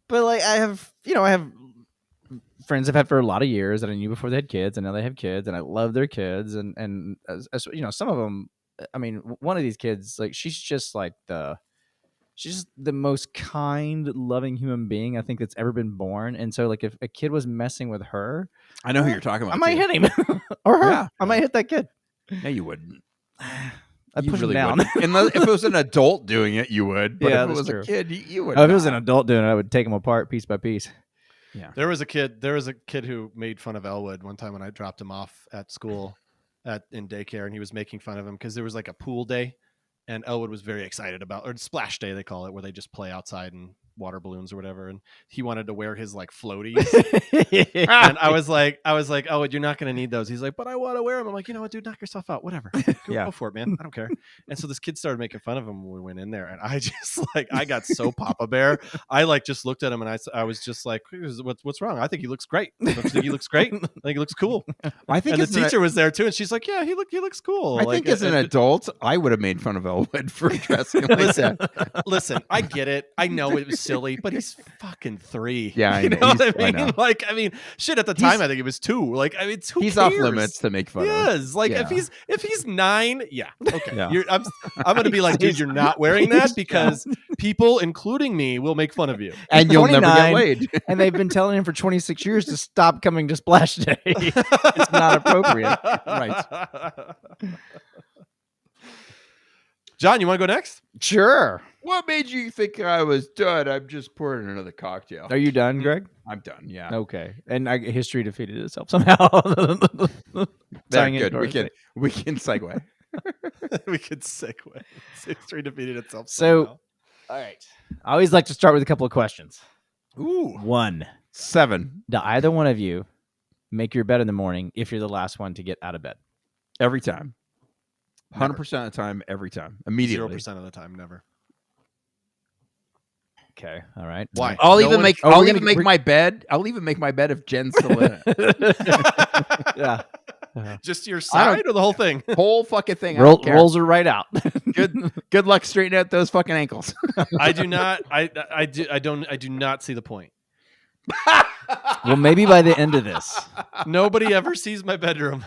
But like, I have friends I've had for a lot of years that I knew before they had kids, and now they have kids, and I love their kids, and as some of them. I mean, one of these kids, like, she's just the most kind, loving human being I think that's ever been born. And so, like, if a kid was messing with her, I know who you're talking about. I might hit him or her. Yeah. I might hit that kid. No, you wouldn't. I'd You push really him down. wouldn't. Unless if it was an adult doing it, you would. But Yeah, if it that's was true. a kid, you would. Oh, if it was an adult doing it, I would take him apart piece by piece. Yeah. There was a kid who made fun of Elwood one time when I dropped him off at school in daycare, and he was making fun of him because there was like a pool day, and Elwood was very excited about, or splash day they call it, where they just play outside and water balloons or whatever, and he wanted to wear his like floaties. And I was like, oh, you're not going to need those. He's like, but I want to wear them. I'm like, you know what, dude, knock yourself out, whatever. Go for it, man. I don't care. And so this kid started making fun of him when we went in there, and I just I got so Papa Bear. I like just looked at him, and I was just like, what's wrong? I think he looks great. Don't you think he looks great? I think he looks cool. I think And the teacher was there too, and she's like, yeah, he looks cool. I think as an adult, I would have made fun of Elwood for dressing like that. Listen, I get it. I know it was silly, but he's fucking 3. Yeah, I you know. know what I I mean? know. Like, I mean, shit. At the time, I think it was 2. Like, I mean, who He's cares? off limits to make fun of. Yes, like Yeah. if he's 9, yeah, okay. Yeah. I'm gonna be like, dude, you're not wearing that because people, including me, will make fun of you. And you'll never get 29, laid. And they've been telling him for 26 years to stop coming to Splash Day. It's not appropriate. Right. John, you want to go next? Sure. What made you think I was done? I'm just pouring another cocktail. Are you done, Greg? I'm done. Yeah. Okay. And history defeated itself somehow. Very good. We can segue. We could segue. History defeated itself. So, somehow. all right. I always like to start with a couple of questions. Ooh. 1. 7 Do either one of you make your bed in the morning if you're the last one to get out of bed? every time. 100% of the time, every time, immediately. 0% of the time, never. Okay. All right. Why? I'll No even one- make. Oh, I'll we're even gonna- make we're- my bed. I'll even make my bed if Jen's still in it. Yeah. Just your side or the whole thing? Whole fucking thing. I don't care. Rolls are right out. Good luck straightening out those fucking ankles. I do not. I do not see the point. Well, maybe by the end of this. Nobody ever sees my bedroom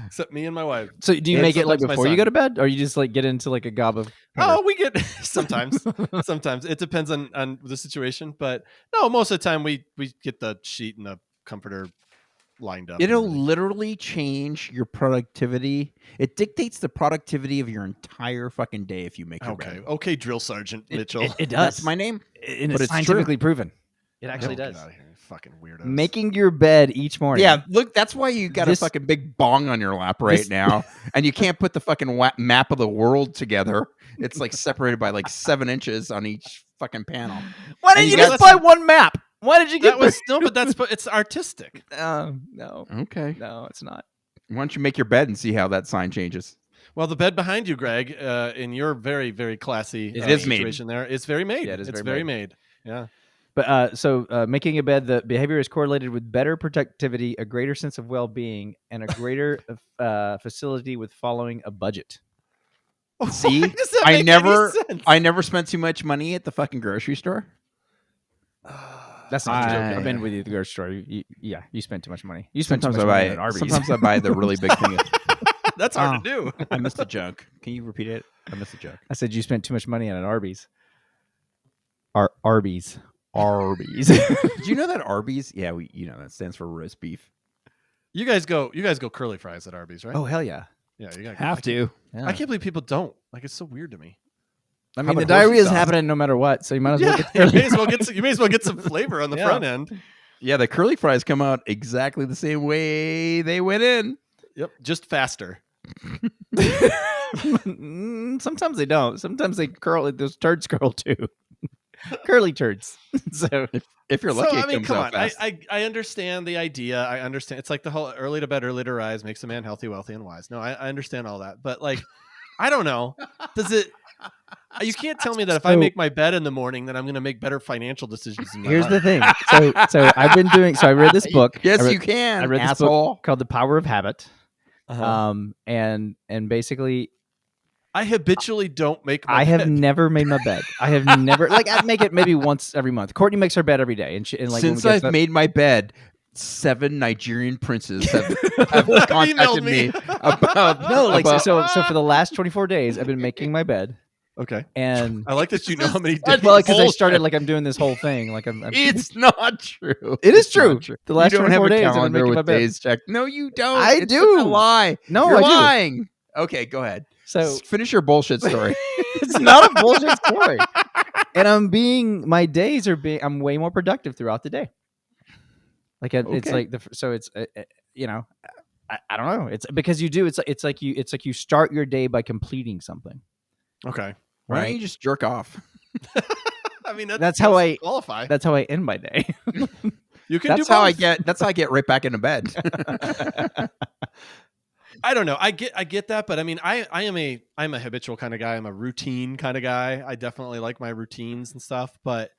except me and my wife. So do you And make it like sometimes my before you son. go to bed, or you just like get into like a gob of? Oh, we get sometimes. Sometimes it depends on the situation, but no, most of the time we get the sheet and the comforter lined up. It'll and everything. literally change your productivity. It dictates the productivity of your entire fucking day if you make your Okay, bed. okay, Drill Sergeant Mitchell. It does. That's my name. And But it's it's scientifically proven. It actually Get does. out of here, you fucking weirdos. Making your bed each morning. Yeah, look, that's why you got This- a fucking big bong on your lap right this- now, and you can't put the fucking map of the world together. It's like separated by like 7 inches on each fucking panel. Why And didn't you you just got- buy one map? Why did you get that was no, but it's artistic. No, Okay, no, it's not. why don't you make your bed and see how that sign changes? Well, the bed behind you, Greg, in your very, very classy It is made. situation there, it's very made. Yeah, it is it's very very made. Yeah. But so making a bed, the behavior is correlated with better productivity, a greater sense of well-being, and a greater facility with following a budget. See, Why does that I make never- any sense? I never spent too much money at the fucking grocery store. That's not a joke. I- I've been with you at the grocery store. You spent too much money. You spent Sometimes too I much money buy. at Arby's. Sometimes I buy the really big thing. That's hard to do. I missed a joke. Can you repeat it? I missed a joke. I said you spent too much money on an Arby's. Arby's. Arby's. Did you know that Arby's? Yeah, that stands for roast beef. You guys go curly fries at Arby's, right? Oh hell yeah! yeah, you gotta Have to. Yeah. I can't believe people don't. Like, it's so weird to me. I How mean, the about horse diarrhea is sauce? happening no matter what, so you might as well Yeah, get you may as well get you may as well get some flavor on the Yeah. front end. Yeah, the curly fries come out exactly the same way they went in. Yep, just faster. Sometimes they don't. Sometimes they curl. Those turds curl too. Curly turds. So if you're lucky, So, I it mean, comes come out on. fast. I understand the idea. I understand. It's like the whole early to bed, early to rise makes a man healthy, wealthy, and wise. No, I understand all that. But like, I don't know. Does it? You can't tell me that if I So- make my bed in the morning, that I'm going to make better financial decisions in my here's life. the thing. So I've been doing. So I read this book. Yes, I read, you can. I read this asshole. book called The Power of Habit. Uh-huh. And basically, I habitually don't make my I have bed. never made my bed. I have never like I'd make it maybe once every month. Courtney makes her bed every day, and like Since when we I've get made my bed, 7 Nigerian princes have Emailed contacted me. me about no, like about, so for the last 24 days, I've been making my bed, Okay. and I like that you know how many That's days. well, because I bullshit. started like I'm doing this whole thing, like I'm It's not true. It is It's not true. The last you don't have 24 a days, I've been calendar making with my bed. days checked. No, you don't. I It's do. such a lie. No, You're I do. lying. Okay, go ahead. So Finish your bullshit story. it's not a bullshit story. And my days are being, I'm way more productive throughout the day. Like it's Okay. like so it's you know, I don't know. It's because you do. It's like you start your day by completing something. Okay. Why don't Right. you just jerk off? I mean, That's how I qualify. That's how I end my day. You can That's do how I both. get. That's how I get right back into bed. I don't know. I get that, but I mean, I'm a habitual kind of guy. I'm a routine kind of guy. I definitely like my routines and stuff, but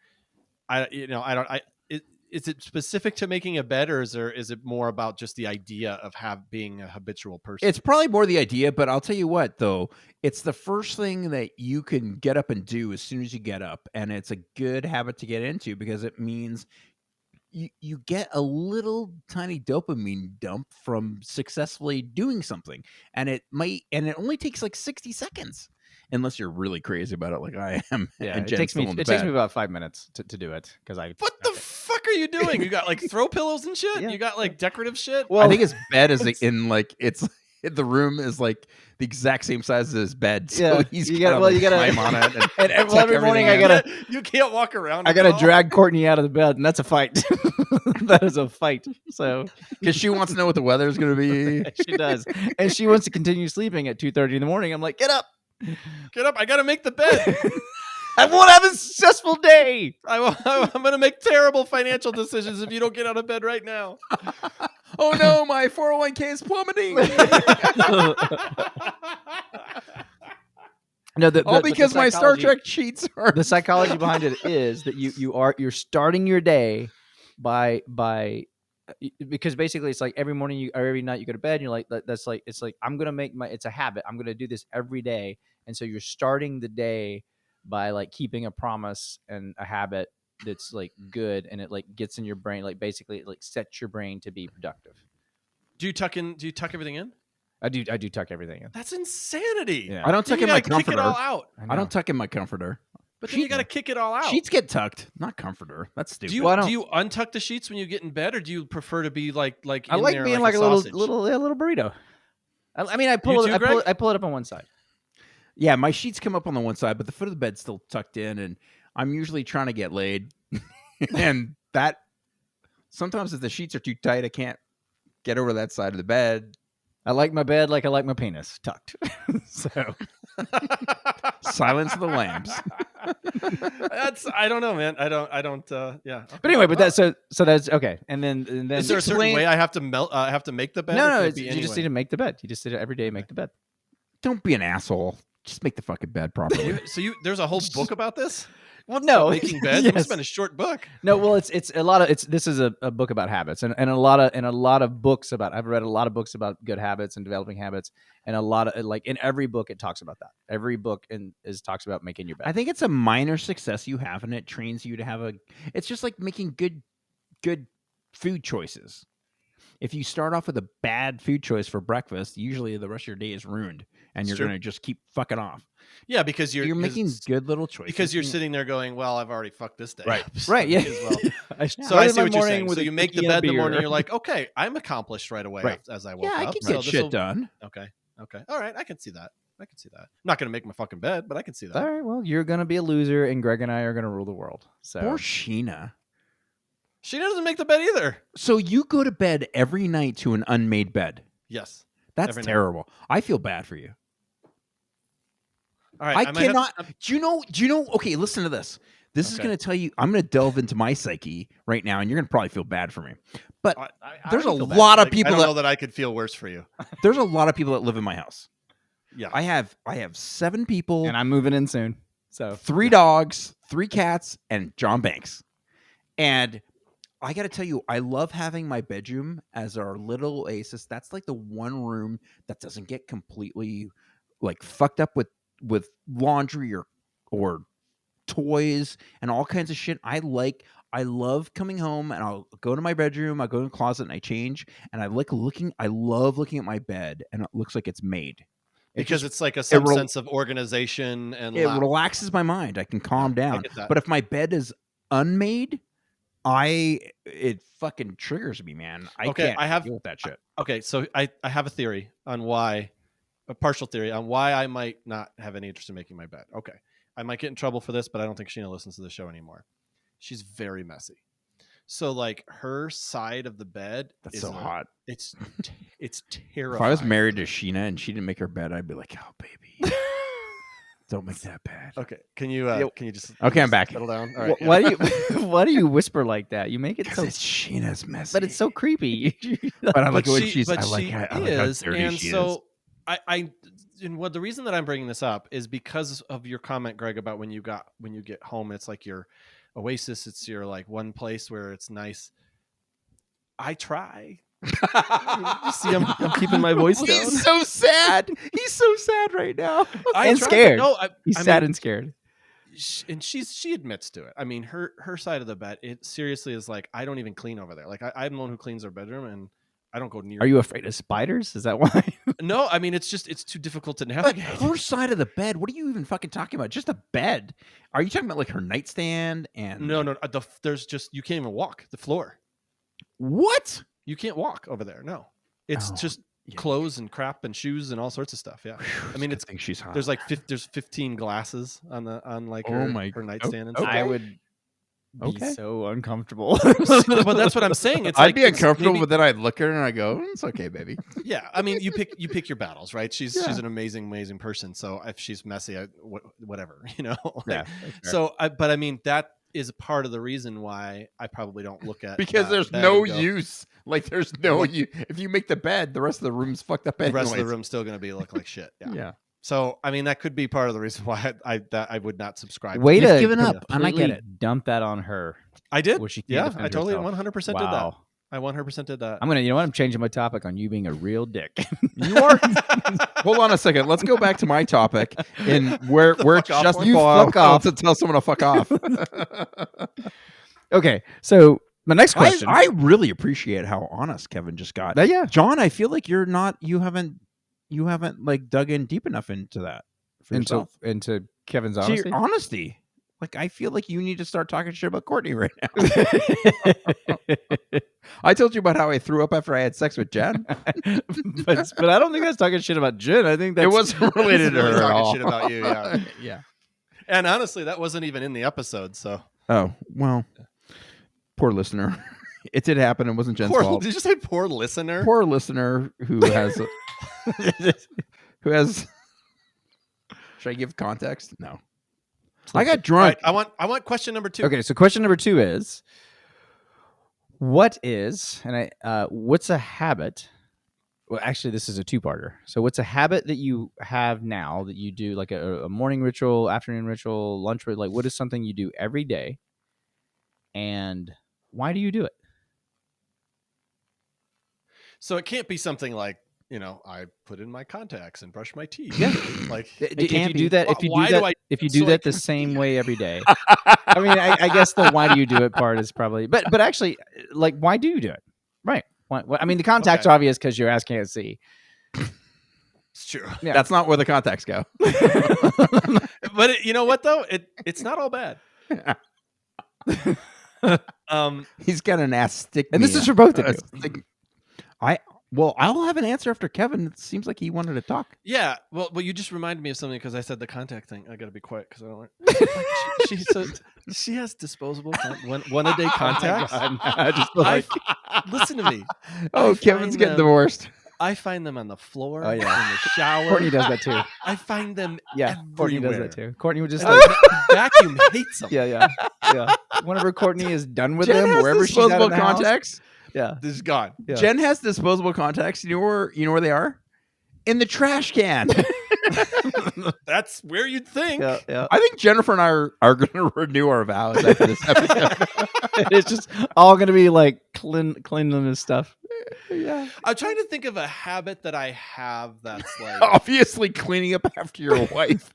is it specific to making a bed, or is it more about just the idea of being a habitual person? It's probably more the idea, but I'll tell you what, though, it's the first thing that you can get up and do as soon as you get up, and it's a good habit to get into because it means you get a little tiny dopamine dump from successfully doing something, and it only takes like 60 seconds. Unless you're really crazy about it, like I am. Yeah, and it Jen's takes me still in it takes bed. me about 5 minutes to do it because I. What the fuck are you doing? You got like throw pillows and shit. Yeah. You got like decorative shit. Well, I think his bed is in like it's the room is like the exact same size as his bed. So Yeah, he's you gotta- gotta, you gotta- climb on it. and tuck every morning everything I in. gotta You can't walk around. I gotta drag Courtney out of the bed, and that's a fight. That is a fight. So Because she wants to know what the weather is going to be. she does, and she wants to continue sleeping at 2:30 in the morning. I'm like, get up! Get up! I gotta make the bed. I won't have a successful day. I'm gonna make terrible financial decisions if you don't get out of bed right now. Oh no, my 401k is plummeting. No, All because my Star Trek sheets are. The psychology behind it is that you're starting your day by because basically it's like every morning or every night you go to bed and you're like that's like it's like I'm gonna make it's a habit. I'm gonna do this every day, and so you're starting the day by like keeping a promise and a habit that's like good, and it like gets in your brain, like basically it like sets your brain to be productive. Do you tuck everything in? I do tuck everything in. That's insanity. Yeah. I don't Then tuck you in my gotta kick it comforter. all out. I don't tuck in my comforter. But then you got to kick it all out. Sheets get tucked, not comforter. That's stupid. Do you Well, I don't- do you untuck the sheets when you get in bed, or do you prefer to be like I in like there being like a sausage? little burrito. I mean, I pull You it. too, I pull Greg? it. I pull it up on one side. Yeah, my sheets come up on the one side, but the foot of the bed's still tucked in, and I'm usually trying to get laid. And that sometimes if the sheets are too tight, I can't get over that side of the bed. I like my bed like I like my penis tucked. So Silence of the lambs. I don't know, man. I don't. Yeah. Okay. But anyway, but that's so that's okay. And then Is there a certain way I have to have to make the bed? or no, can it it's, be you any just way? need to make the bed. You just need to every day make the bed. Don't be an asshole. Just make the fucking bed properly. So there's a whole book about this. Well, no, Making beds. It must have been a short book. No, well, it's a lot of this is a book about habits and a lot of books about. I've read a lot of books about good habits and developing habits, and a lot of like in every book it talks about that. Every book talks about making your bed. I think it's a minor success you have, and it trains you to have it's just like making good food choices. If you start off with a bad food choice for breakfast, usually the rest of your day is ruined, and you're true. going to just keep fucking off. Yeah, because you're making good little choices. because you're sitting there going, well, I've already fucked this day. Right. up, so Right, yeah. may as well. So started I see my what you're morning saying. with So a you make the cookie and a bed in the morning. beer. You're like, okay, I'm accomplished right away Right. as I woke Yeah, I up. can So get shit this'll- done. Okay. All right. I can see that. I'm not going to make my fucking bed, but I can see that. All right, well, you're gonna be a loser, and Greg and I are gonna rule the world. So Poor Sheena. She doesn't make the bed either. So you go to bed every night to an unmade bed. Yes. That's Every night. terrible. I feel bad for you. All right, I might have cannot. to- Do you know? Okay, listen to this. This is Okay. going to tell you. I'm going to delve into my psyche right now, and you're going to probably feel bad for me. But I there's a already feel bad. lot of Like, people I don't that know that I could feel worse for you. there's a lot of people that live in my house. Yeah. I have 7 people, And I'm moving in soon. So 3 dogs, 3 cats, and John Banks. And I got to tell you, I love having my bedroom as our little oasis. That's like the one room that doesn't get completely like fucked up with laundry or toys and all kinds of shit. I love coming home and I'll go to my bedroom, I'll go in the closet and I change, and I love looking at my bed and it looks like it's made. Because it's like some sense of organization and it relaxes my mind. I can calm down. get that. But if my bed is unmade, it fucking triggers me, man. I can't deal with that shit. Okay, so I have a theory on why, a partial theory on why I might not have any interest in making my bed. Okay, I might get in trouble for this, but I don't think Sheena listens to the show anymore. She's very messy. So like her side of the bed That's is so hot. It's terrifying. If I was married to Sheena and she didn't make her bed, I'd be like, "Oh, baby, don't make that bed." Okay, can you just Okay, I'm back. settle down? All right, why do you why do you whisper like that? You make it so, It's Sheena's messy, but it's so creepy. But I like but it when she, she's. but I like she how is, dirty and she is. so and what the reason that I'm bringing this up is because of your comment, Greg, about when you get home, it's like your oasis. It's your like one place where it's nice. I try. You see, I'm keeping my voice down. He's so sad. He's so sad right now. And try, scared. No, He's I sad mean, and scared. and she admits to it. I mean, her side of the bed, it seriously is like I don't even clean over there. Like I'm the one who cleans her bedroom, and I don't go near. Are you afraid of spiders? Is that why? No, I mean it's too difficult to But navigate. her side of the bed. What are you even fucking talking about? Just a bed? Are you talking about like her nightstand and No. There's just you can't even walk the floor. what? You can't walk over there. No, it's Oh, just yeah. clothes and crap and shoes and all sorts of stuff. Yeah, I mean I it's think she's hot. there's like there's 15 glasses on like Oh her, my- her nightstand and okay. stuff. I would be Okay. so uncomfortable. But that's what I'm saying. It's I'd like be it's uncomfortable, maybe- but then I'd look at her and I go, "It's okay, baby." yeah, I mean you pick your battles, right? She's Yeah. an amazing person. So if she's messy, whatever, you know. Like, Yeah. so but I mean that is part of the reason why I probably don't look at Because that there's bed no and go, use. Like there's no use. If you make the bed, the rest of the room's fucked up the anyways. rest of the room's still going to be look like shit. Yeah. Yeah. So I mean that could be part of the reason why I would not subscribe. Way You've to given up, and I get completely it. dump that on her. I did. Well, she can't Yeah, defend I totally herself. 100% did that. Wow. I 100% did that. I'm gonna, you know what? I'm changing my topic on you being a real dick. You are. Hold on a second. Let's go back to my topic and where it's fuck off just one? You fuck off. to tell someone to fuck off. Okay, so my next question. I really appreciate how honest Kevin just got. Yeah. John, I feel like you haven't like dug in deep enough into that for yourself. Into Kevin's To honesty. your honesty. Like I feel like you need to start talking shit about Courtney right now. I told you about how I threw up after I had sex with Jen. but I don't think that's talking shit about Jen. I think that's It wasn't related to Really her at talking all. shit about you, yeah. Yeah. And honestly, that wasn't even in the episode. So Oh, well, poor listener. It did happen. It wasn't Jen's fault. Did you say poor listener? Poor listener who has Should I give context? No. I got All drunk. right, I want question number 2. Okay, so question number 2 is, what's a habit? Well, actually, this is a 2-parter. So, what's a habit that you have now that you do, like a morning ritual, afternoon ritual, lunch ritual? Like, what is something you do every day, and why do you do it? So it can't be something like, I put in my contacts and brush my teeth. Yeah. Like If can you be. do that, Why do I- if you do so I that the can- same way every day, I mean, I guess the why do you do it part is probably, but actually, like, why do you do it? Right. Why, I mean, the contact's Okay. obvious because your ass can't see. it's true. Yeah. That's not where the contacts go. But you know what though? It's not all bad. He's got an ass stick. And this me. is for both of you. Like, I'll have an answer after Kevin. It seems like he wanted to talk. Yeah. Well, you just reminded me of something because I said the contact thing. I got to be quiet because I don't want. She has disposable one a day contacts. Just like, Listen to me. Oh, I Kevin's find getting them- divorced. I find them on the floor, Oh, yeah. in the shower. Courtney does that too. I find them Yeah, Courtney does everywhere. that too. Courtney would just And like, the vacuum hates them. yeah. Whenever Courtney is done with Jen them, has wherever she's at in disposable the house, contacts. yeah. This is gone. Yeah. Jen has disposable contacts. You know where they are? In the trash can. That's where you'd think. Yeah. I think Jennifer and I are going to renew our vows after this episode. It's just all going to be like cleanliness stuff. Yeah. I'm trying to think of a habit that I have that's like. Obviously, cleaning up after your wife.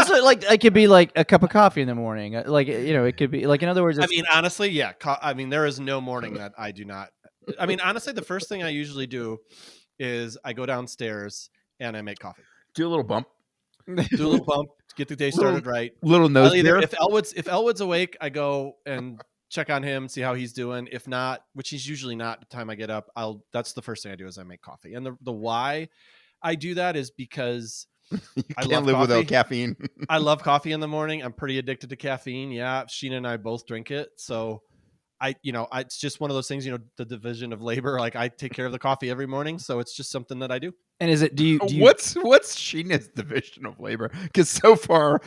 So, like, it could be like a cup of coffee in the morning. Like, it could be like, in other words, I mean, honestly, yeah. There is no morning that I do not. I mean, honestly, the first thing I usually do is I go downstairs and I make coffee. Do a little bump. Do a little bump to get the day started right. Little nose beer. If Elwood's awake, I go and check on him, see how he's doing. If not, which he's usually not, the time I get up, that's the first thing I do is I make coffee. And the why I do that is because You I can't love live coffee. without caffeine. I love coffee in the morning. I'm pretty addicted to caffeine. Yeah, Sheena and I both drink it. So it's just one of those things, the division of labor. Like I take care of the coffee every morning. So it's just something that I do. and is it, do you What's Sheena's division of labor? Because so far,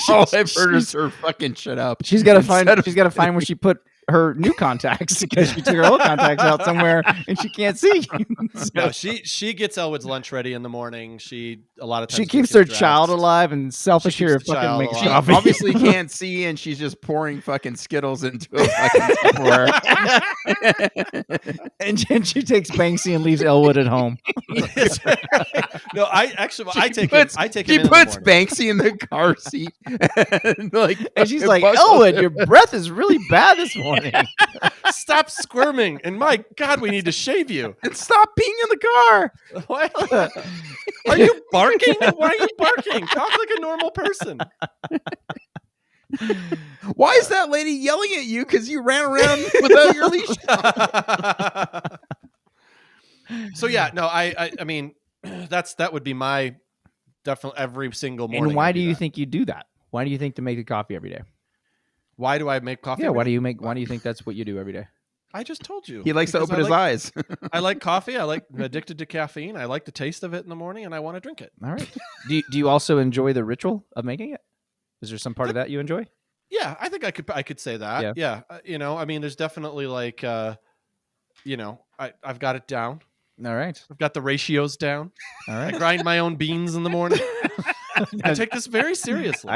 all I've heard is her fucking shut up. she's got to Instead of- find where she put her new contacts because she took her old contacts out somewhere and she can't see. No, she gets Elwood's lunch ready in the morning. A lot of times She keeps her child alive and selfish She keeps here the fucking child makes alive. coffee. Obviously can't see, and she's just pouring fucking Skittles into a fucking Tupperware. and she takes Banksy and leaves Elwood at home. No, I take him. I take him. She in puts the morning. Banksy in the car seat, And she's like, buckles Elwood, him. your breath is really bad this morning. Stop squirming! And my God, we need to shave you. And stop peeing in the car. What? Are you barking? Why are you barking? Talk like a normal person. Why is that lady yelling at you? Because you ran around without your leash. So yeah, no, I mean, that would be my definitely every single morning. And why I do you that. think you do that? Why do you think to make the coffee every day? Why do I make coffee? Yeah, every why day? do you think that's what you do every day? I just told you. He likes to Because open his eyes. I like coffee. I'm addicted to caffeine. I like the taste of it in the morning, and I want to drink it. All right. Do you also enjoy the ritual of making it? Is there some part of that you enjoy? Yeah, I think I could say that. Yeah. I mean, there's definitely like, I've got it down. All right. I've got the ratios down. All I right. grind my own beans in the morning. I take this very seriously.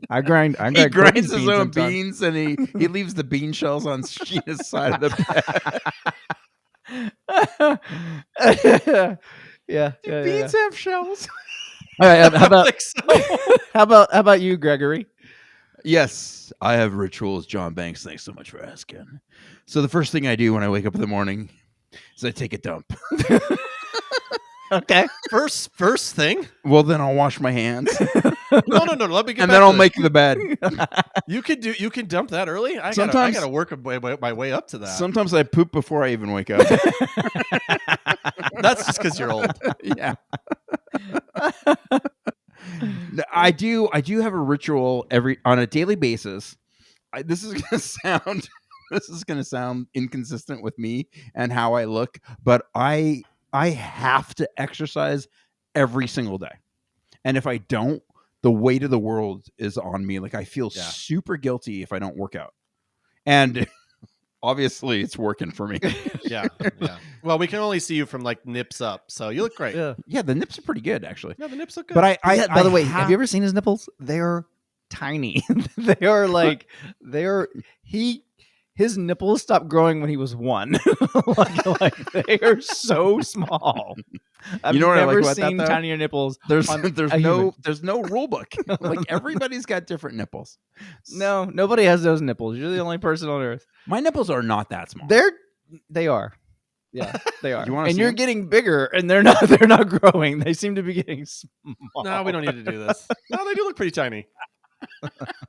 I grind. He grinds his own sometimes. beans, and he leaves the bean shells on Sheena's side of the bed. Yeah. Do beans have shells? All right. How I about think so. how about you, Gregory? Yes, I have rituals, John Banks. Thanks so much for asking. So the first thing I do when I wake up in the morning is I take a dump. Okay. First thing. Well, then I'll wash my hands, No. Let me get. and back then to I'll this. make the bed. You can dump that early. I Sometimes- gotta work my way up to that. Sometimes I poop before I even wake up. That's just because you're old. Yeah. No, I do have a ritual on a daily basis. This is gonna sound inconsistent with me and how I look, but I have to exercise every single day. And if I don't, the weight of the world is on me. Like I feel super guilty if I don't work out. And obviously it's working for me. Yeah. Well, we can only see you from like nips up, so you look great. Yeah, Yeah, the nips are pretty good actually. the nips look good. But By the way, have you ever seen his nipples? They're tiny. They are like his nipples stopped growing when he was 1. like they are so small. I've You know what I never like about that, seen though? tinier nipples. There's on there's a no human. rule book. Like everybody's got different nipples. No, nobody has those nipples. You're the only person on earth. My nipples are not that small. They are. Yeah, they are. You wanna and see you're them? getting bigger, and they're not growing. They seem to be getting small. No, we don't need to do this. No, they do look pretty tiny.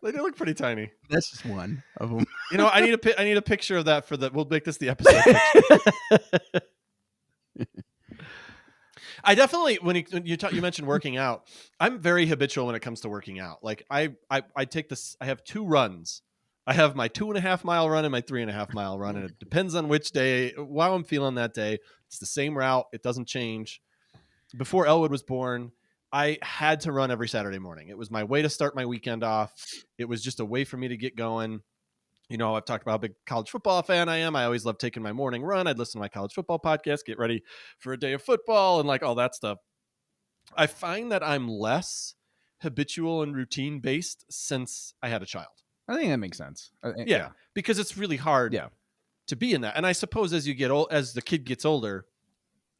They do look pretty tiny. That's just one of them. You know, I need a picture of that for the. We'll make this the episode picture. I definitely you mentioned working out. I'm very habitual when it comes to working out. Like I take this. I have 2 runs I have my 2.5 mile run and my 3.5 mile run, and it depends on which day, how I'm feeling that day. It's the same route. It doesn't change. Before Elwood was born, I had to run every Saturday morning. It was my way to start my weekend off. It was just a way for me to get going. You know, I've talked about how big college football fan I am. I always love taking my morning run. I'd listen to my college football podcast, get ready for a day of football and like all that stuff. I find that I'm less habitual and routine based since I had a child. I think that makes sense. Yeah, because it's really hard to be in that. And I suppose as you get old, as the kid gets older,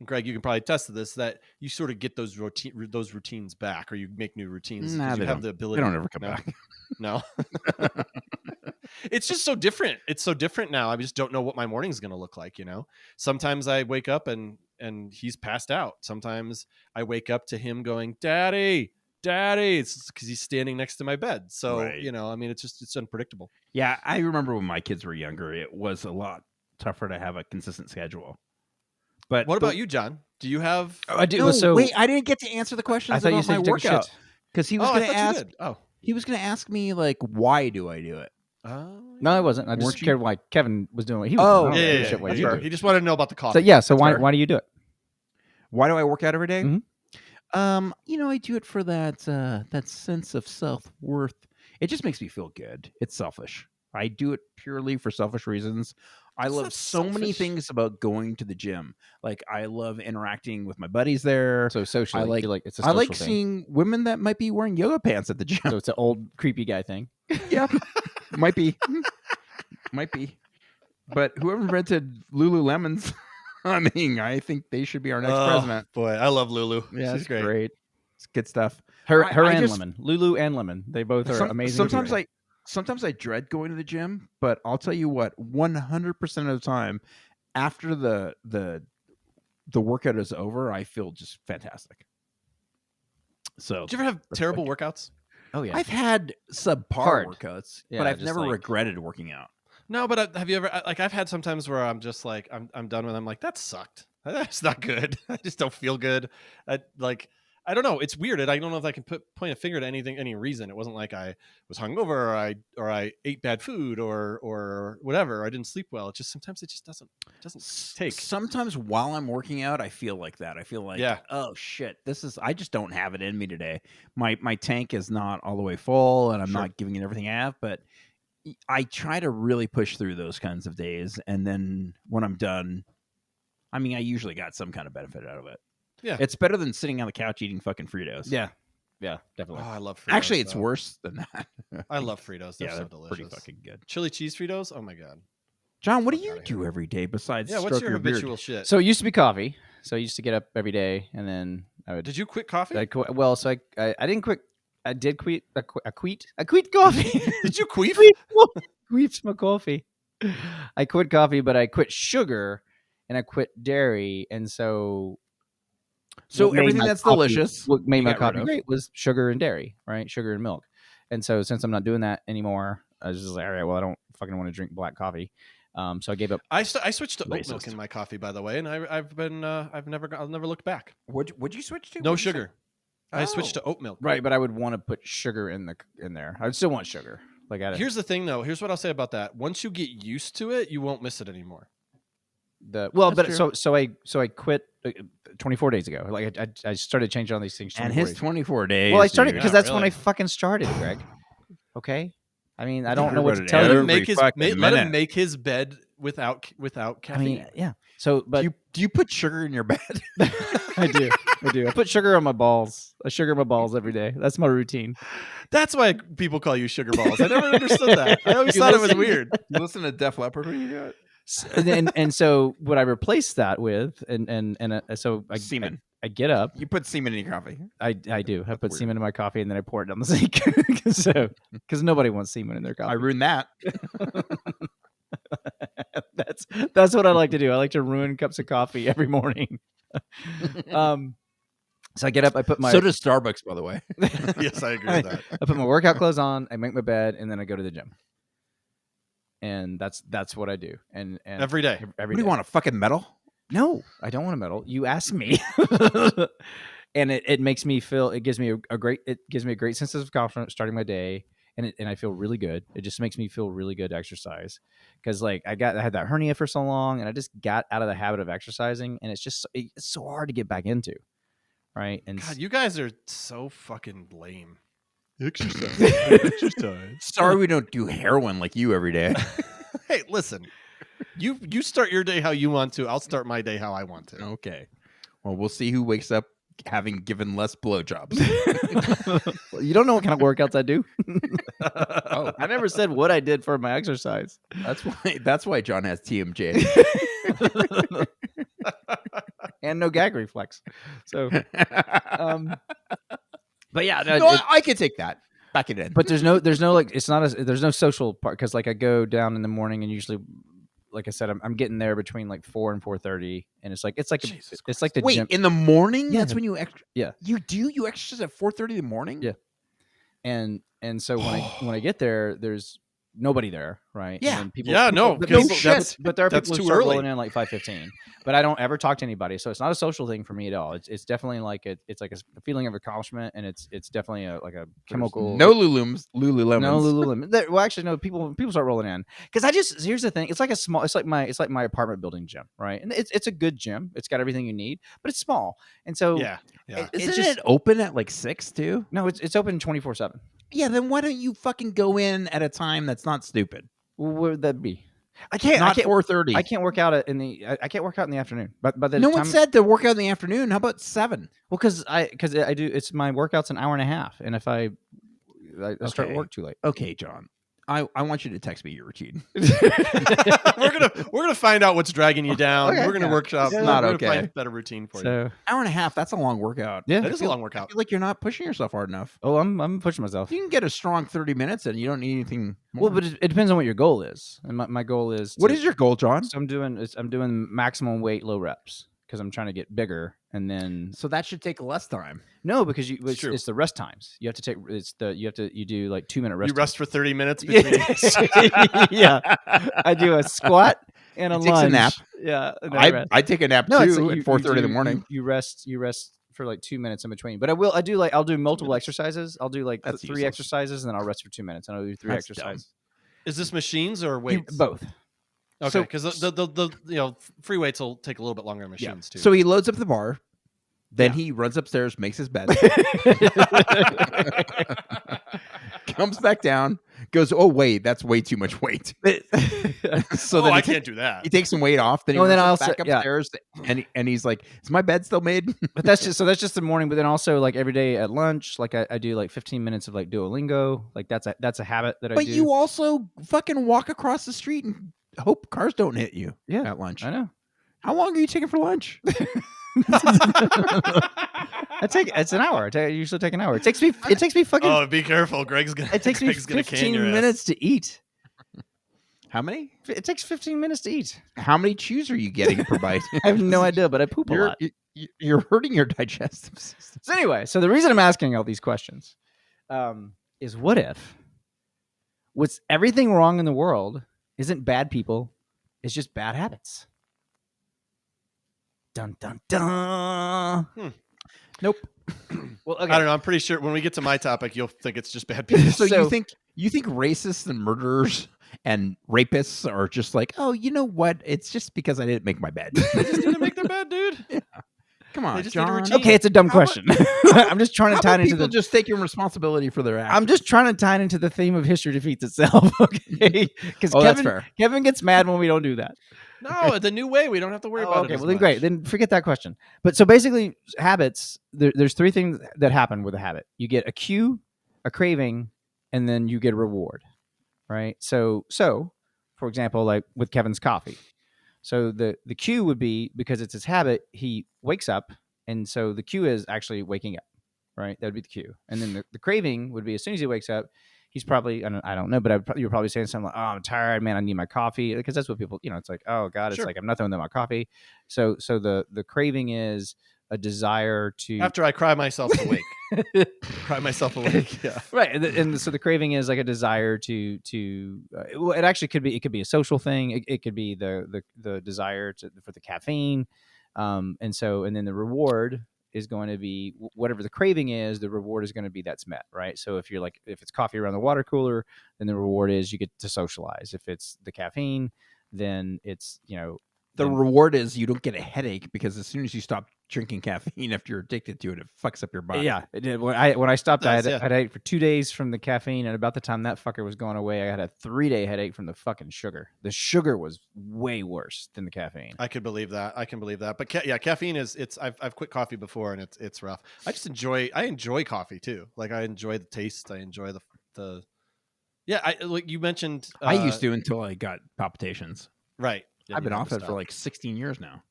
Greg, you can probably attest to this, that you sort of get those routines back, or you make new routines. Nah, you have the ability. They don't ever come back. No. It's just so different. It's so different now. I just don't know what my morning is going to look like, you know? Sometimes I wake up and he's passed out. Sometimes I wake up to him going, Daddy. It's because he's standing next to my bed. So, you know, I mean, it's unpredictable. Yeah, I remember when my kids were younger, it was a lot tougher to have a consistent schedule. But what about you, John? Do you have? Oh, I do. No, so wait, I didn't get to answer the questions I thought about you said my you took a workout shit. because he was I going to thought you ask. did. Oh, He was going to ask me like, why do I do it? No, I wasn't. I just Weren't you? cared why Kevin was doing what he was doing. I don't give a shit what That's you fair. do. He just wanted to know about the coffee. So yeah. So That's why do you do it? Why do I work out every day? Mhm. You know, I do it for that sense of self-worth. It just makes me feel good. It's selfish. I do it purely for selfish reasons. I It's love not so many selfish. things about going to the gym. Like I love interacting with my buddies there. So socially, I like- you like it's a I social like thing. seeing women that might be wearing yoga pants at the gym. So it's an old creepy guy thing. Yeah, might be, might be. But whoever invented Lululemons, I mean, I think they should be our next president. Boy, I love Lulu. Yeah, She's it's great. great. It's good stuff. Her I and just- Lemon, Lulu and Lemon, they both are amazing. Sometimes I dread going to the gym, but I'll tell you what, 100% of the time, after the workout is over, I feel just fantastic. So Did you ever have terrible workouts? Oh yeah. I've had subpar Hard. workouts, Yeah, but I've just never like- regretted working out. No, but have you ever like I've had sometimes where I'm just like I'm done with. I'm like that sucked. That's not good. I just don't feel good. I don't know. It's weird. I don't know if I can point a finger to any reason. It wasn't like I was hungover or I ate bad food or whatever. Or I didn't sleep well. It just sometimes it just doesn't take. Sometimes while I'm working out, I feel like that. I feel like, oh shit, I just don't have it in me today. My tank is not all the way full, and I'm not giving it everything I have. But I try to really push through those kinds of days, and then when I'm done, I mean, I usually got some kind of benefit out of it. Yeah. It's better than sitting on the couch eating fucking Fritos. Yeah, Oh, definitely. I love Fritos. Actually, it's though. worse than that. I love Fritos. They're yeah, so they're delicious. pretty fucking good. Chili cheese Fritos. Oh my god. John, what do Fuck you outta do here. every day besides Yeah. What's stroke your your beard? habitual shit? So it used to be coffee. So I used to get up every day, and then I would. Did you quit coffee? I didn't quit. I did quit. I quit coffee. Did you queef? Quit my coffee. I quit coffee, but I quit sugar, and I quit dairy, and so. So what made everything my that's coffee- delicious, What made you my got rid coffee of. great was sugar and dairy, right? Sugar and milk. And so since I'm not doing that anymore, I was just like, all right, well, I don't fucking want to drink black coffee. So I gave up. I switched to oat milk Racist. in my coffee, by the way, and I'll never look back. What'd you switch to? No What'd you say? sugar. I switched to oat milk. Right, but I would want to put sugar in there. I would still want sugar. Like Here's the thing, though. Here's what I'll say about that. Once you get used to it, you won't miss it anymore. That's so I quit 24 days ago. Like I started changing all these things. And 24 his days. 24 days. Well, I started dude. because Yeah, that's when I really. fucking started, Greg. Okay, I mean I don't I know what wrote to it tell down. you. Every Let him minute. make his bed without I caffeine. mean, yeah. So, but do you put sugar in your bed? I do. I put sugar on my balls. I sugar my balls every day. That's my routine. That's why people call you sugar balls. I never understood that. I always thought it was weird. You listen to Def Leppard when you do it? And so what I replaced that with, so Semen. I get up. You put semen in your coffee. I do. I put weird. semen in my coffee and then I pour it down the sink. Because nobody wants semen in their coffee. I ruined that. That's what I like to do. I like to ruin cups of coffee every morning. So I get up. I put my So does Starbucks, by the way. Yes, I agree with that. I put my workout clothes on. I make my bed, and then I go to the gym. And that's what I do. And Every day. Every What do you day. want, a fucking medal? No, I don't want a medal. You asked me. And it makes me feel. It gives me a great sense of confidence starting my day. and I feel really good. It just makes me feel really good to exercise because like I had that hernia for so long, and I just got out of the habit of exercising, and it's so hard to get back into, right? And God, you guys are so fucking lame. Exercise. Sorry, we don't do heroin like you every day. Hey, listen. You start your day how you want to. I'll start my day how I want to. Okay. Well, we'll see who wakes up having given less blowjobs. You don't know what kind of workouts I do. Oh, I never said what I did for my exercise. that's why John has TMJ. And no gag reflex. So, but yeah, no, No, I can take that. Back it in. but there's no like there's no social part because like I go down in the morning and usually, like I said, I'm getting there between like 4 and 4:30, and it's like the Wait, gym. in the morning? Yeah, That's when you yeah. You exercise at 4:30 in the morning? Yeah. And so when I get there, there's nobody there, right? Yeah. And people, Yeah, no, but, no people, shit. but there are That's people who too start early. rolling in like 5:15. But I don't ever talk to anybody, so it's not a social thing for me at all. It's definitely like it's like a feeling of accomplishment, and it's definitely like a chemical. No Lululemons. No Lululemon. Well, actually, no. People start rolling in because here's the thing. It's like it's like my apartment building gym, right? And it's a good gym. It's got everything you need, but it's small, and so Yeah. Isn't it open at like 6 too? no, it's open 24/7. Yeah, then why don't you fucking go in at a time that's not stupid? Where would that be? I can't. Not 4:30. I can't work out I can't work out in the afternoon. But the No time, one said to work out in the afternoon. How about 7? well, because I do. It's my workout's an hour and a half, and if I start Okay. work too late. Okay, John. I want you to text me your routine. we're gonna find out what's dragging you down. Okay, We're gonna yeah. workshop. It's We're not gonna okay. find a better routine for you. So Hour and a half, that's a long workout. yeah, That is a long workout. I feel like you're not pushing yourself hard enough. oh, I'm pushing myself. You can get a strong 30 minutes and you don't need anything more. Well, but it depends on what your goal is, and my goal is What is your goal, John? So I'm doing maximum weight, low reps because I'm trying to get bigger, and then So that should take less time. no, because true. it's the rest times. You have to take you do like 2-minute rest. You rest for 30 minutes between Yeah, I do a squat and a He takes a lunge. nap. Yeah, and then I rest. I take a nap No, it's too like at 4:30 in the morning. You rest for like 2 minutes in between. But I'll do multiple exercises. I'll do like That's 3 useless. exercises, and then I'll rest for 2 minutes, and I'll do 3 That's exercises. Is this machines or weights? Both. Okay, So- because the free weights will take a little bit longer than machines too. So he loads up the bar. Then Yeah. he runs upstairs, makes his bed, comes back down, goes, "Oh wait, that's way too much weight." So then I he can't do that. He takes some weight off. Then he Oh, then runs I'll back say- yeah. upstairs, and he's like, "Is my bed still made?" But that's just the morning. But then also like every day at lunch, like I do like 15 minutes of like Duolingo. Like that's a habit that I But do. you also fucking walk across the street and hope cars don't hit you. Yeah, at lunch. I know. How long are you taking for lunch? It's an hour. I usually take an hour. It takes me fucking. Oh, be careful. Greg's gonna. It takes me Greg's gonna can 15 your ass. minutes to eat. How many? It takes 15 minutes to eat. How many chews are you getting per bite? I have no idea, but I poop a lot. You're hurting your digestive system. So anyway, so the reason I'm asking all these questions is what if what's everything wrong in the world isn't bad people, it's just bad habits. Dun dun dun. Nope. Well, okay. I don't know. I'm pretty sure when we get to my topic, you'll think it's just bad people. So, So- you think racists and murderers and rapists are just like, oh, you know what? It's just because I didn't make my bed. They just didn't make their bed, dude. Come on, They just need a John. routine. Okay, it's a dumb How about- question. I'm just trying to How tie it about into people the. just taking responsibility for their actions? I'm just trying to tie it into the theme of history defeats itself. Okay, because Oh, that's fair. Kevin gets mad when we don't do that. No, the new way. We don't have to worry Oh, about it. okay, as well then much. great. Then forget that question. But so basically, habits. There's 3 things that happen with a habit. You get a cue, a craving, and then you get a reward. Right. So for example, like with Kevin's coffee. So the cue would be because it's his habit. He wakes up, and so the cue is actually waking up. Right. That would be the cue. And then the craving would be as soon as he wakes up. He's probably, I don't know, but you're probably saying something like, oh, I'm tired, man, I need my coffee. Because that's what people, it's like, oh, God, it's Sure. like, I'm nothing without my coffee. So the craving is a desire to. After I cry myself awake. Cry myself awake. Yeah. Right. And so the craving is like a desire to it actually could be a social thing. It could be the desire for the caffeine. And then the reward is going to be whatever the craving is, the reward is going to be that's met, right? So if it's coffee around the water cooler, then the reward is you get to socialize. If it's the caffeine, then it's, The reward is you don't get a headache because as soon as you stop drinking caffeine after you're addicted to it, it fucks up your body. Yeah, it did. When I stopped, I Does, had a headache for 2 days from the caffeine, and about the time that fucker was going away, I had a 3-day headache from the fucking sugar. The sugar was way worse than the caffeine. I can believe that. But caffeine is I've quit coffee before and it's rough. I enjoy coffee too. Like I enjoy the taste. I enjoy the like you mentioned. I used to until I got palpitations. Right. Yeah, I've been you off never it for stop. like 16 years now.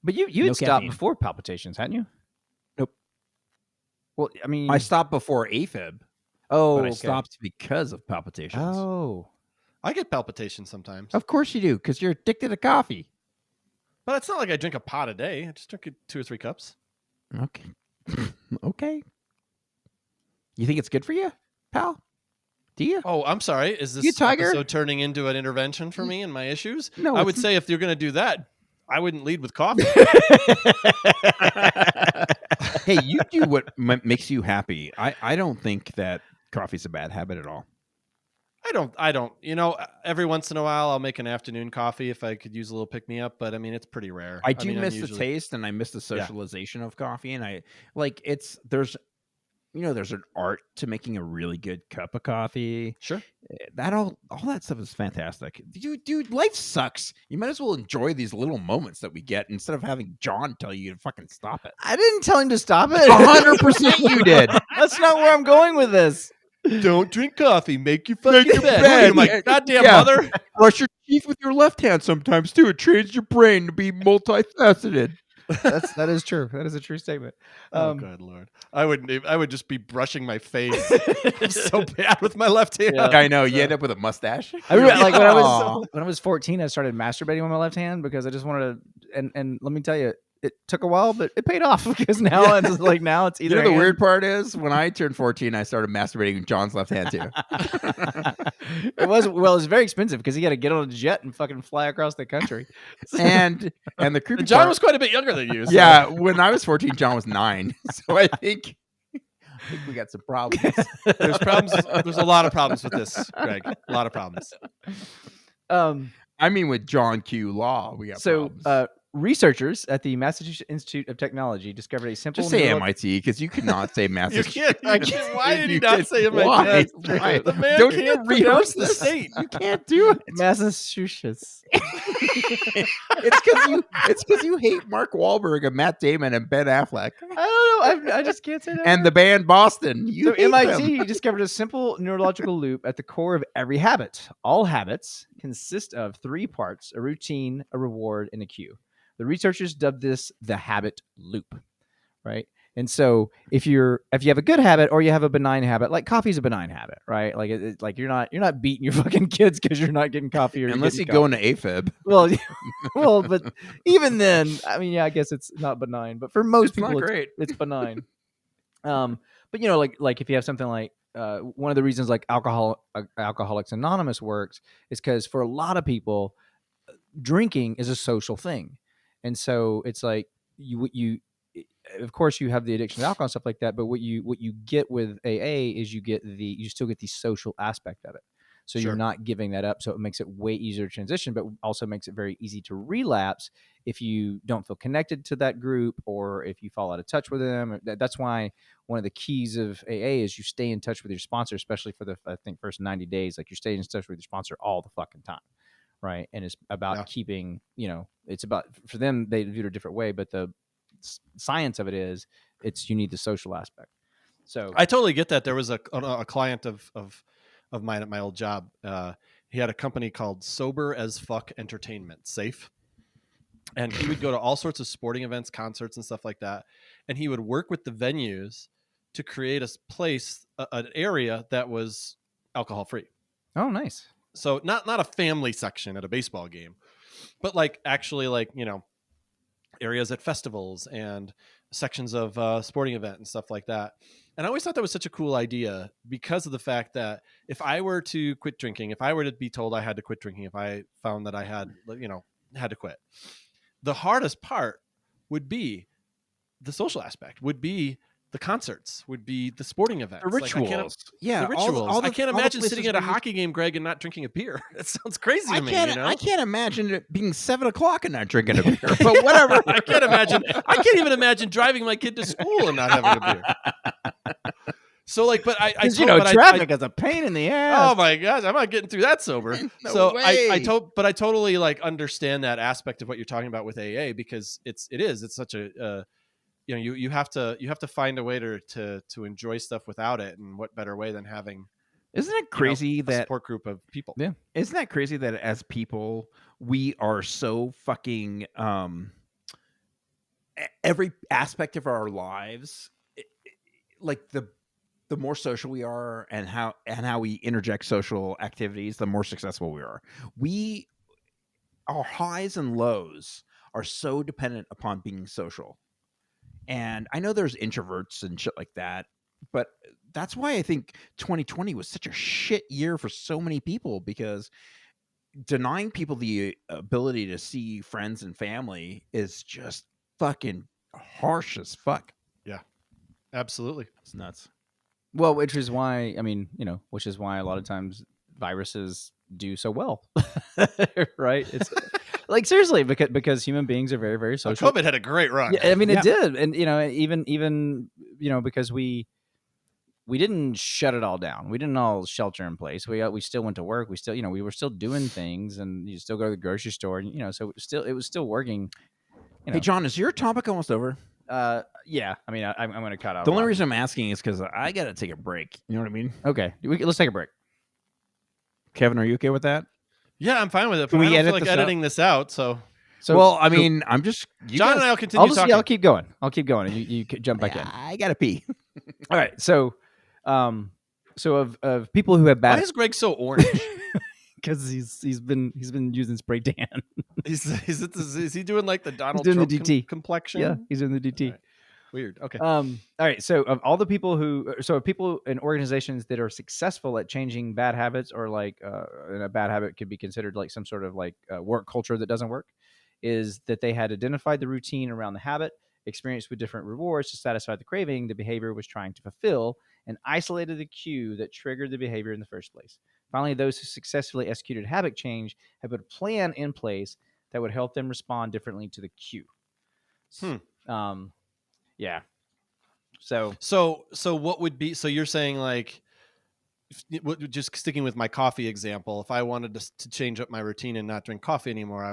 But you No had stopped caffeine. before palpitations, hadn't you? Nope. Well, I mean, I stopped before AFib, oh, but I okay. stopped because of palpitations. Oh, I get palpitations sometimes. Of course you do, because you're addicted to coffee. But it's not like I drink a pot a day. I just drink 2 or 3 cups. Okay. Okay. You think it's good for you, pal? Do you? Oh, I'm sorry. Is this You tiger? episode turning into an intervention for me and my issues? No, I it's would say if you're going to do that, I wouldn't lead with coffee. Hey, you do what makes you happy. I don't think that coffee's a bad habit at all. I don't. Every once in a while, I'll make an afternoon coffee if I could use a little pick me up. But I mean, it's pretty rare. I do mean, I'm miss the usually- taste and I miss the socialization of coffee. And I like there's an art to making a really good cup of coffee. Sure. That all that stuff is fantastic. Dude, life sucks. You might as well enjoy these little moments that we get instead of having John tell you to fucking stop it. I didn't tell him to stop it. 100% you did. That's not where I'm going with this. Don't drink coffee. Make your fucking your bed. bed. You're my goddamn Yeah. mother. Brush your teeth with your left hand sometimes too. It trains your brain to be multifaceted. That is true. That is a true statement. Oh, good Lord. I would just be brushing my face. I'm so bad with my left hand. Yeah. I know. You end up with a mustache. I remember, like Aw. when I was 14, I started masturbating with my left hand because I just wanted to. And let me tell you, it took a while, but it paid off because now it's like it's You either. know the hand. weird part is when I turned 14, I started masturbating with John's left hand too. It was very expensive because he had to get on a jet and fucking fly across the country. and the creepy And John part, was quite a bit younger than you. So. yeah. When I was 14, John was 9. So I think we got some problems. There's problems. There's a lot of problems with this, Greg. A lot of problems. I mean, with John Q. Law, we got So problems. researchers at the Massachusetts Institute of Technology discovered a simple. Just say MIT because you cannot say You Massachusetts. can't. Why did he You not can- say Why? MIT? Why? The man Don't can't you rehearse pronounce the this? state. You can't do it. Massachusetts. It's because you hate Mark Wahlberg and Matt Damon and Ben Affleck I don't know. I just can't say that. and the band Boston. You So hate MIT them. discovered a simple neurological loop at the core of every habit. All habits consist of 3 parts: a routine, a reward, and a cue. The researchers dubbed this the habit loop, right? And so if you have a good habit or you have a benign habit, like coffee's a benign habit, right? Like like you're not beating your fucking kids because you're not getting coffee or Unless you getting go into AFib. coffee. well, but even then, I mean, yeah, I guess it's not benign, but for most It's not people, great. it's benign. But like if you have something like one of the reasons like Alcoholics Anonymous works is because for a lot of people, drinking is a social thing, and so it's like you of course you have the addiction to alcohol and stuff like that, but what you get with AA is you still get the social aspect of it. So Sure. you're not giving that up. So it makes it way easier to transition, but also makes it very easy to relapse if you don't feel connected to that group or if you fall out of touch with them. That's why one of the keys of AA is you stay in touch with your sponsor, especially for the, I think, first 90 days. Like you're staying in touch with your sponsor all the fucking time. Right. And it's about keeping, it's about, for them, they view it a different way, but the science of it is you need the social aspect. So I totally get that. There was a client of mine at my old job. He had a company called Sober as Fuck Entertainment, SAFE. And he would go to all sorts of sporting events, concerts, and stuff like that. And he would work with the venues to create a place, an area that was alcohol free. Oh, nice. So not a family section at a baseball game, but like actually like, areas at festivals and sections of sporting event and stuff like that. And I always thought that was such a cool idea because of the fact that if I were to quit drinking, if I were to be told I had to quit drinking, if I found that I had to quit, the hardest part would be the social aspect, would be the concerts, would be the sporting events, The rituals. the rituals. I can't imagine sitting at a hockey. hockey game, Greg, and not drinking a beer. That sounds crazy to me. I can't imagine it being 7 o'clock and not drinking a beer. But whatever. I can't imagine. I can't even imagine driving my kid to school and not having a beer. So like, but I traffic is a pain in the ass. Oh my gosh, I'm not getting through that sober. No so way. I totally like understand that aspect of what you're talking about with AA, because it's such a you have to find a way to enjoy stuff without it, and what better way than having Isn't it crazy a that support group of people? Yeah. Isn't that crazy that as people we are so fucking every aspect of our lives, like the more social we are and how we interject social activities, the more successful we are. Our highs and lows are so dependent upon being social. And I know there's introverts and shit like that, but that's why I think 2020 was such a shit year for so many people, because denying people the ability to see friends and family is just fucking harsh as fuck. Yeah, absolutely. It's nuts. Well, which is why a lot of times viruses do so well, right? It's like, seriously, because human beings are very, very social. COVID had a great run. Yeah, I mean, it did, and even because we didn't shut it all down. We didn't all shelter in place. We still went to work. We still we were still doing things, and you still go to the grocery store, and so it was still working. Hey, John, is your topic almost over? Yeah. I mean, I'm going to cut out. The only reason I'm asking is because I got to take a break. You know what I mean? Okay, let's take a break. Kevin, are you okay with that? Yeah, I'm fine with it. Can But we I don't edit feel like this out? editing this out. So Well, I mean, I'm just John and I will continue talking. I'll keep going. And you jump back in. I gotta pee. All right. So of people who have Why bad, is Greg so orange? because he's been using spray tan. Is he doing like the Donald doing the Trump DT. complexion? Yeah, he's in the DT. All right. Weird. Okay. All right. So of all the people of people in organizations that are successful at changing bad habits, or like and a bad habit could be considered like some sort of like work culture that doesn't work, is that they had identified the routine around the habit, experienced with different rewards to satisfy the craving the behavior was trying to fulfill, and isolated the cue that triggered the behavior in the first place. Finally, those who successfully executed habit change have put a plan in place that would help them respond differently to the cue. Yeah. So what would be? So you're saying like, just sticking with my coffee example, if I wanted to change up my routine and not drink coffee anymore,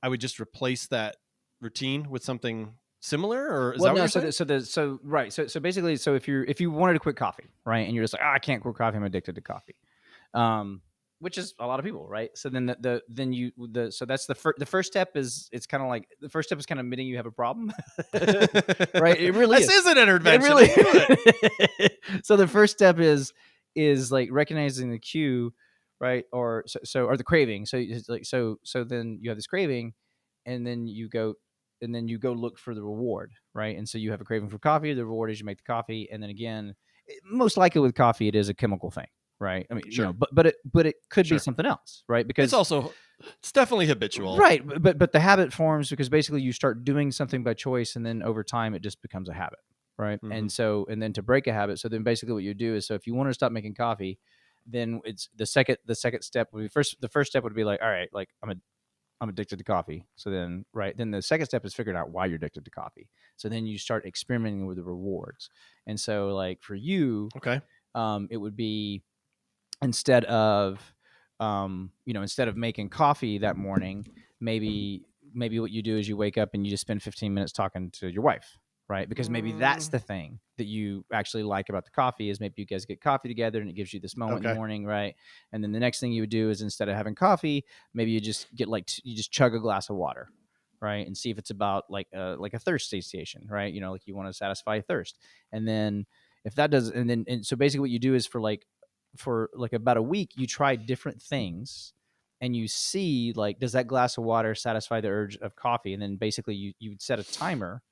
I would just replace that routine with something similar, or is that what you're saying? So basically, if you wanted to quit coffee, right, and you're just like, I can't quit coffee, I'm addicted to coffee, which is a lot of people, right? So then so that's the first step is, it's kind of like the first step is kind of admitting you have a problem, right? It really This is an intervention. So the first step is like recognizing the cue, right? Or or the craving. So it's like so then you have this craving, and then you go look for the reward, right? And so you have a craving for coffee. The reward is you make the coffee, and then again, most likely with coffee, it is a chemical thing, right? I mean, sure. But it could be something else, right? Because it's definitely habitual, right? But the habit forms because basically you start doing something by choice, and then over time it just becomes a habit, right? Mm-hmm. And then to break a habit, so then basically what you do is, so if you want to stop making coffee, then it's the second step would be the first step would be like, all right, like I'm addicted to coffee. So then, right, then the second step is figuring out why you're addicted to coffee. So then you start experimenting with the rewards. And so like for you, okay, it would be instead of making coffee that morning, maybe what you do is you wake up and you just spend 15 minutes talking to your wife, right? Because maybe that's the thing that you actually like about the coffee, is maybe you guys get coffee together and it gives you this moment in the morning, right? And then the next thing you would do is, instead of having coffee, maybe you just get you just chug a glass of water, right? And see if it's about like a thirst satiation, right? Like you want to satisfy thirst. And then if that does, and so basically what you do is for about a week, you try different things and you see, like, does that glass of water satisfy the urge of coffee? And then basically you would set a timer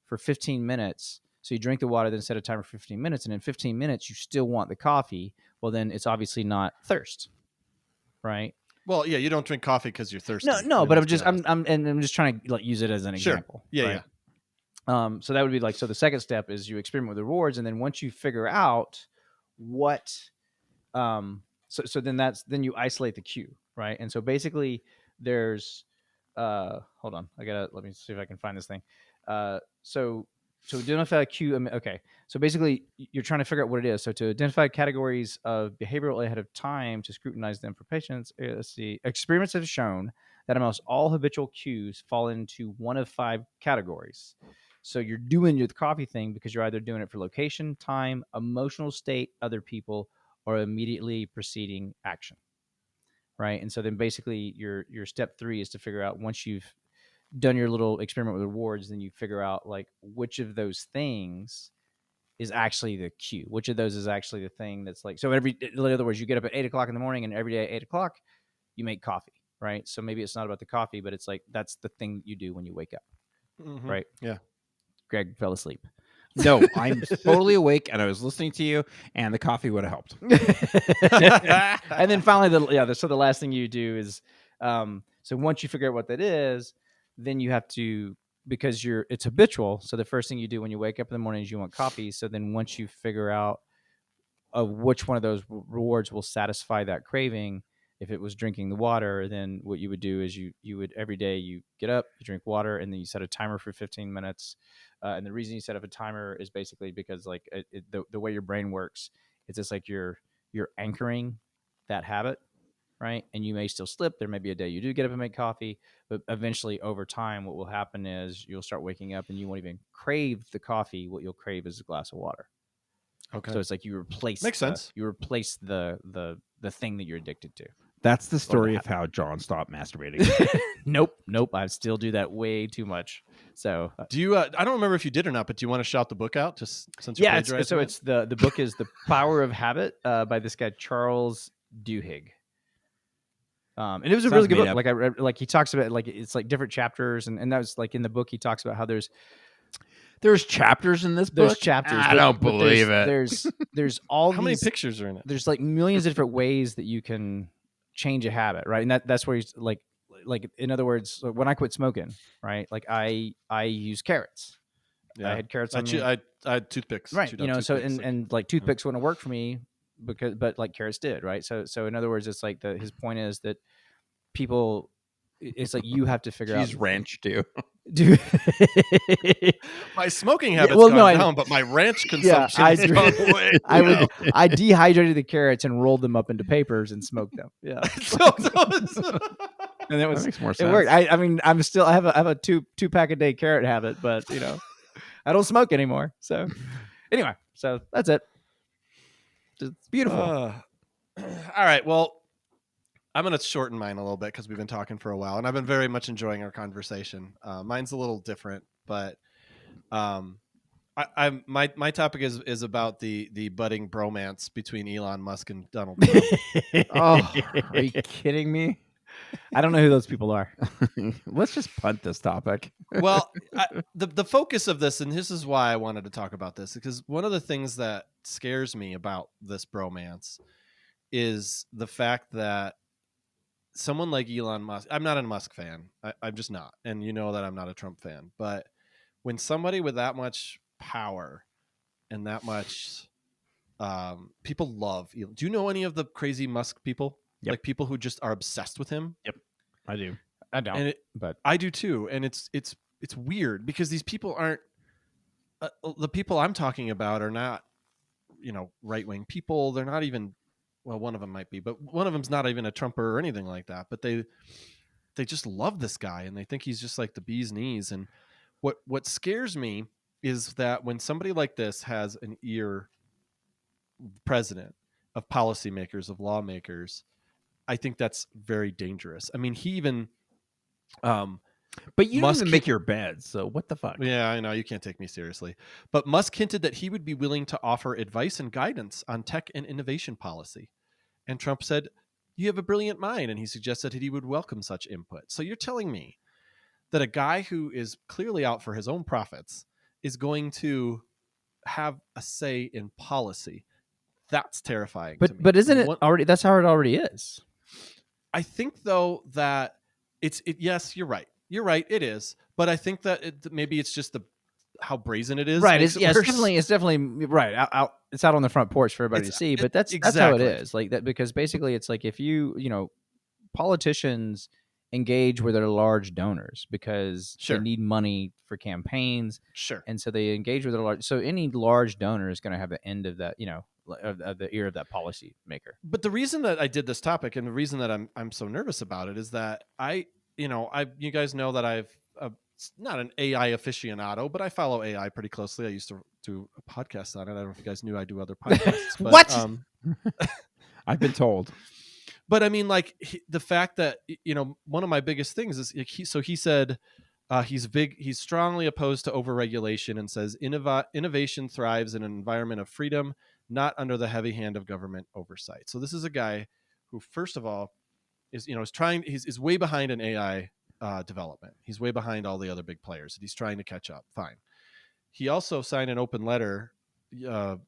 for 15 minutes. So you drink the water, then set a timer for 15 minutes. And in 15 minutes, you still want the coffee. Well, then it's obviously not thirst, right? Well, yeah, you don't drink coffee because you're thirsty. No, but I'm just trying to like use it as an example. Yeah, right? yeah. So that would be so the second step is you experiment with the rewards, and then once you figure out what, so then you isolate the queue, right? And so basically there's, hold on, let me see if I can find this thing. So identify a queue. Okay. So basically you're trying to figure out what it is. So to identify categories of behavioral ahead of time to scrutinize them for patients. Let's see. Experiments have shown that almost all habitual cues fall into one of 5 categories. So you're doing the coffee thing because you're either doing it for location, time, emotional state, other people, or immediately preceding action. Right. And so then basically your step 3 is to figure out, once you've done your little experiment with rewards, then you figure out which of those things is actually the cue, which of those is actually the thing that's so in other words, you get up at 8:00 in the morning, and every day at 8:00 you make coffee, right? So maybe it's not about the coffee, but it's that's the thing that you do when you wake up, right? Yeah. Greg fell asleep. No, I'm totally awake, and I was listening to you, and the coffee would have helped. And then finally, the last thing you do is, so once you figure out what that is, then you have to, because it's habitual. So the first thing you do when you wake up in the morning is you want coffee. So then once you figure out which one of those rewards will satisfy that craving, if it was drinking the water, then what you would do is you would, every day you get up, you drink water, and then you set a timer for 15 minutes. And the reason you set up a timer is basically because the way your brain works, it's just you're anchoring that habit, right? And you may still slip. There may be a day you do get up and make coffee, but eventually over time, what will happen is you'll start waking up and you won't even crave the coffee. What you'll crave is a glass of water. Okay. So it's you replace sense. You replace the thing that you're addicted to. That's the story of how John stopped masturbating. Nope. I still do that way too much. So do you? I don't remember if you did or not, but do you want to shout the book out just since you're so it's the book is The Power of Habit by this guy Charles Duhigg. And it was a really good book. I read, he talks about it's different chapters, and that was in the book he talks about how there's chapters in this book. There's chapters. I don't believe it. There's all how many pictures are in it? There's millions of different ways that you can change a habit, right? And that's where he's in other words, when I quit smoking, right? I use carrots. Yeah. I had carrots on me. I had toothpicks, right? So and toothpicks wouldn't work for me but carrots did, right? So in other words, it's his point is that people, it's you have to figure out. Use ranch too. Dude. My smoking habits gone down, but my ranch consumption has gone away. I dehydrated the carrots and rolled them up into papers and smoked them. Yeah. And that makes more sense. It worked. I mean, I have a two pack a day carrot habit, but I don't smoke anymore. So anyway, so that's it. It's beautiful. All right. Well, I'm going to shorten mine a little bit because we've been talking for a while, and I've been very much enjoying our conversation. Mine's a little different, but my topic is about the budding bromance between Elon Musk and Donald Trump. Oh, are you kidding me? I don't know who those people are. Let's just punt this topic. Well, the focus of this, and this is why I wanted to talk about this, because one of the things that scares me about this bromance is the fact that someone like Elon Musk, I'm not a Musk fan. I'm just not. And you know that I'm not a Trump fan. But when somebody with that much power and that much people love Elon. Do you know any of the crazy Musk people? Yep. Like people who just are obsessed with him? Yep. I do. I don't. But I do too. And it's weird because these people aren't the people I'm talking about are not, right-wing people. They're not even, well, one of them might be, but one of them's not even a Trumper or anything like that. But they just love this guy and they think he's just like the bee's knees. And what scares me is that when somebody like this has an ear president of policymakers, of lawmakers, I think that's very dangerous. I mean, he even but you don't even make your bed, so what the fuck? Yeah, I know. You can't take me seriously. But Musk hinted that he would be willing to offer advice and guidance on tech and innovation policy. And Trump said, "You have a brilliant mind," and he suggested that he would welcome such input. So you're telling me that a guy who is clearly out for his own profits is going to have a say in policy. That's terrifying to me. But isn't it already? That's how it already is. I think, though, that yes, you're right. You're right. It is. But I think that maybe it's just how brazen it is. Right. makes It's, it it's worse. definitely right. It's out on the front porch for everybody to see. But that's how it exactly. is. Like that, because basically it's like if politicians engage with their large donors because Sure. they need money for campaigns, Sure. and so they engage with their large. So any large donor is going to have the end of that, of the ear of that policy maker. But the reason that I did this topic and the reason that I'm so nervous about it is that you guys know that I've not an AI aficionado, but I follow AI pretty closely. I used to do a podcast on it. I don't know if you guys knew I do other podcasts. But, What? I've been told. But I mean, like the fact that one of my biggest things is he said he's strongly opposed to overregulation and says innovation thrives in an environment of freedom, not under the heavy hand of government oversight. So this is a guy who, first of all, is he's way behind in AI development. He's way behind all the other big players, and he's trying to catch up. Fine. He also signed an open letter, a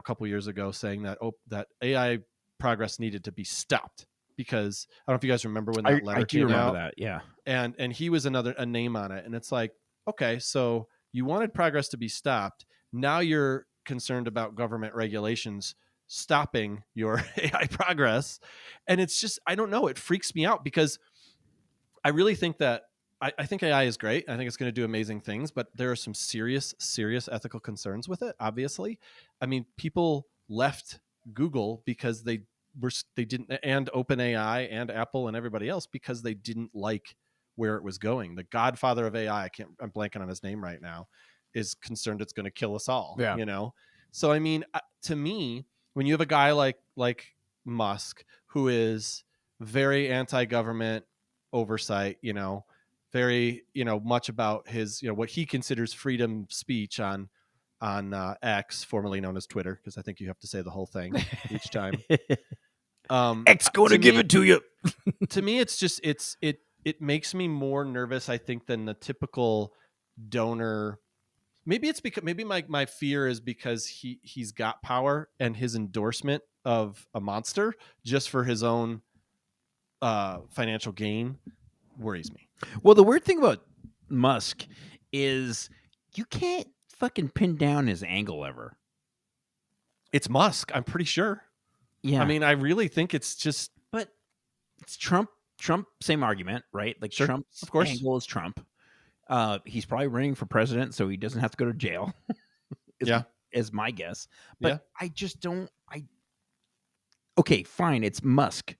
couple years ago, saying that that AI progress needed to be stopped because I don't know if you guys remember when that letter came out. That, yeah. And he was a name on it, and it's like, okay, so you wanted progress to be stopped. Now you're concerned about government regulations stopping your AI progress, and it's just, I don't know, it freaks me out because I really think that I think AI is great. I think it's going to do amazing things, but there are some serious ethical concerns with it. Obviously, I mean, people left Google because they didn't, and OpenAI and Apple and everybody else, because they didn't like where it was going. The godfather of AI, I'm blanking on his name right now, is concerned it's going to kill us all. Yeah. So I mean, to me, when you have a guy like Musk, who is very anti-government oversight, very much about his what he considers freedom speech on X, formerly known as Twitter, because I think you have to say the whole thing each time. X going to give it to you. To me, it's just it makes me more nervous, I think, than the typical donor. Maybe it's because my fear is because he's got power, and his endorsement of a monster just for his own financial gain worries me. Well, the weird thing about Musk is you can't fucking pin down his angle ever. It's Musk, I'm pretty sure. Yeah. I mean, I really think it's just, but it's Trump, same argument, right? Like sure, Trump's of course. angle is Trump. He's probably running for president, so he doesn't have to go to jail. Is my guess. But yeah. I just don't. Okay, fine, it's Musk,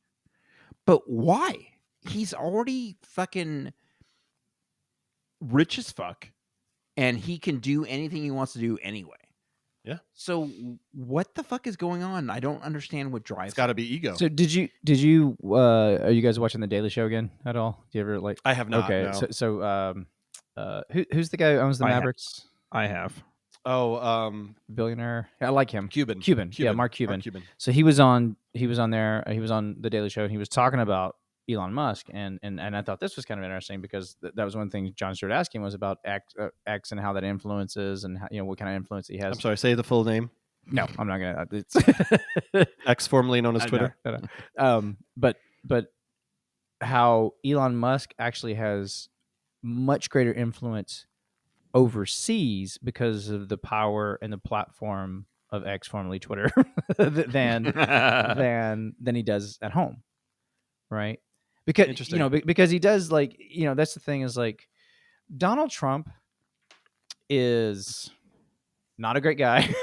but why? He's already fucking rich as fuck, and he can do anything he wants to do anyway. Yeah. So what the fuck is going on? I don't understand what drives. It's got to be ego. So did you are you guys watching the Daily Show again at all? Do you ever like? I have not. Okay. No. So who's the guy who owns the Mavericks? I have. Oh, billionaire. I like him. Cuban. Yeah, Mark Cuban. So he was on there. He was on the Daily Show, and he was talking about Elon Musk, and I thought this was kind of interesting because that was one thing John started asking was about X and how that influences and how, what kind of influence he has. I'm sorry, say the full name. No, I'm not gonna. It's X, formerly known as Twitter. No. But how Elon Musk actually has much greater influence overseas because of the power and the platform of X, formerly Twitter, than he does at home, right? Because because he does that's the thing is like Donald Trump is not a great guy,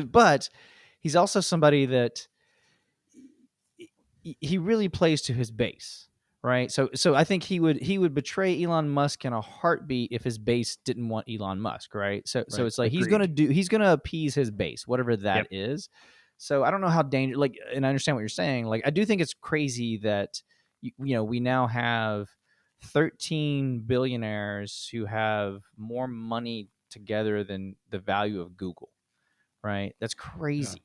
but he's also somebody that he really plays to his base, right? So I think he would betray Elon Musk in a heartbeat if his base didn't want Elon Musk, right? So it's like he's gonna appease his base, whatever that is. So I don't know how dangerous. And I understand what you're saying. Like I do think it's crazy that we now have 13 billionaires who have more money together than the value of Google, right? That's crazy,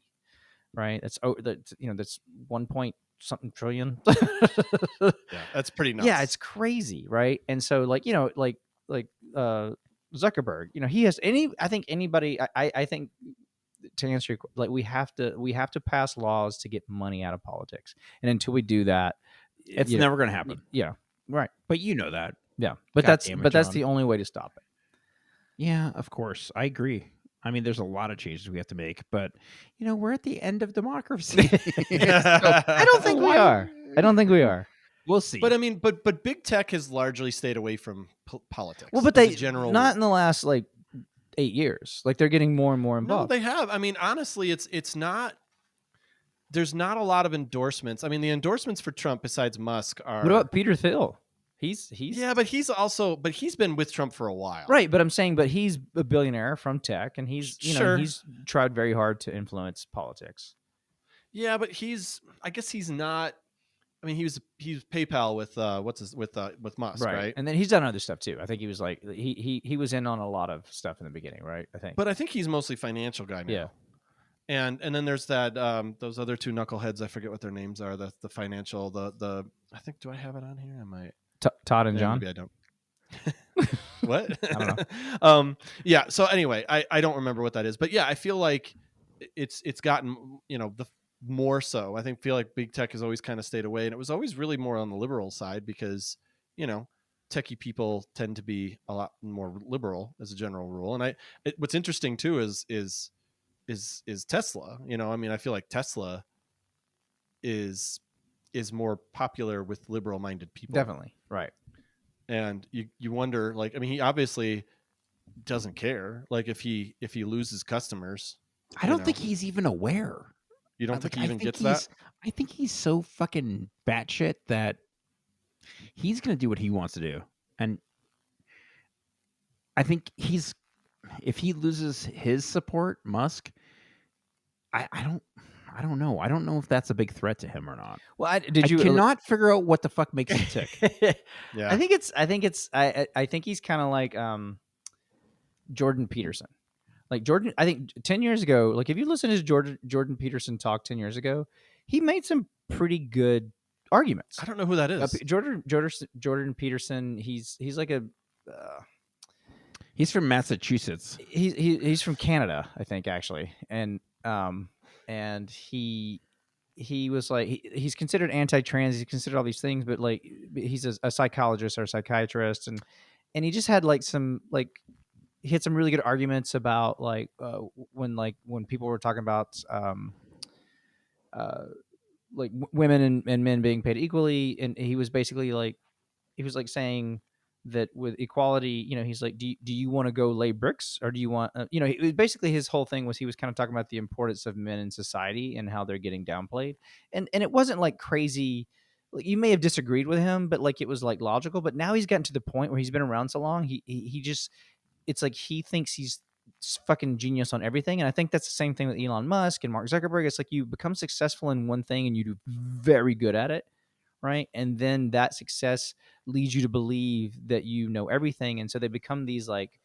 right? That's that's 1 point something trillion. That's pretty nuts. Yeah, it's crazy, right? And so like Zuckerberg, he has I think anybody. I think to answer your question, we have to pass laws to get money out of politics, and until we do that, it's never going to happen. Yeah, right. But you know that. Yeah, but that's the only way to stop it. Yeah, of course. I agree. I mean, there's a lot of changes we have to make, but we're at the end of democracy. I don't think we are. I don't think we are. We'll see. But I mean, but big tech has largely stayed away from politics. Well, but as a they general not rule. in the last like 8 years. Like they're getting more and more No, involved. they have. I mean, honestly, it's not. There's not a lot of endorsements. I mean, the endorsements for Trump, besides Musk, are. What about Peter Thiel? He's Yeah, but he's been with Trump for a while, right. But I'm saying, but he's a billionaire from tech, and he's Sure. he's tried very hard to influence politics. Yeah, but I guess he's not. I mean, he's PayPal with with Musk, right? And then he's done other stuff too. I think he was like he was in on a lot of stuff in the beginning, right? I think. But I think he's mostly financial guy now. Yeah. And then there's that those other two knuckleheads. I forget what their names are. The financial the I think, do I have it on here? I might. Todd and John. Maybe I don't. What? I don't know. Yeah. So anyway, I don't remember what that is, but yeah, I feel like it's gotten the more so. I feel like big tech has always kind of stayed away, and it was always really more on the liberal side because techie people tend to be a lot more liberal as a general rule. And what's interesting too is Tesla. I mean, I feel like Tesla is more popular with liberal minded people. Definitely. Right. And you wonder, like, I mean, he obviously doesn't care. Like if he loses customers, I don't think he's even aware. You don't think he even gets that? I think he's so fucking batshit that he's going to do what he wants to do. And I think if he loses his support, Musk, I don't know. I don't know if that's a big threat to him or not. Well, I cannot figure out what the fuck makes him tick. Yeah. I think he's kind of like Jordan Peterson. Like Jordan, I think 10 years ago, like if you listen to his Jordan Peterson talk 10 years ago, he made some pretty good arguments. I don't know who that is. Jordan Peterson. He's like a. He's from Massachusetts. He's from Canada, I think, actually, and he was like he's considered anti-trans. He's considered all these things, but like he's a psychologist or a psychiatrist, and he just had like some like. He had some really good arguments about like when people were talking about like women and men being paid equally, and he was basically like saying that with equality, he's like, do you want to go lay bricks, or do you want basically his whole thing was he was kind of talking about the importance of men in society and how they're getting downplayed, and it wasn't like crazy. Like you may have disagreed with him, but like it was like logical. But now he's gotten to the point where he's been around so long, he just. It's like he thinks he's fucking genius on everything. And I think that's the same thing with Elon Musk and Mark Zuckerberg. It's like you become successful in one thing and you do very good at it, right? And then that success leads you to believe that you know everything. And so they become these like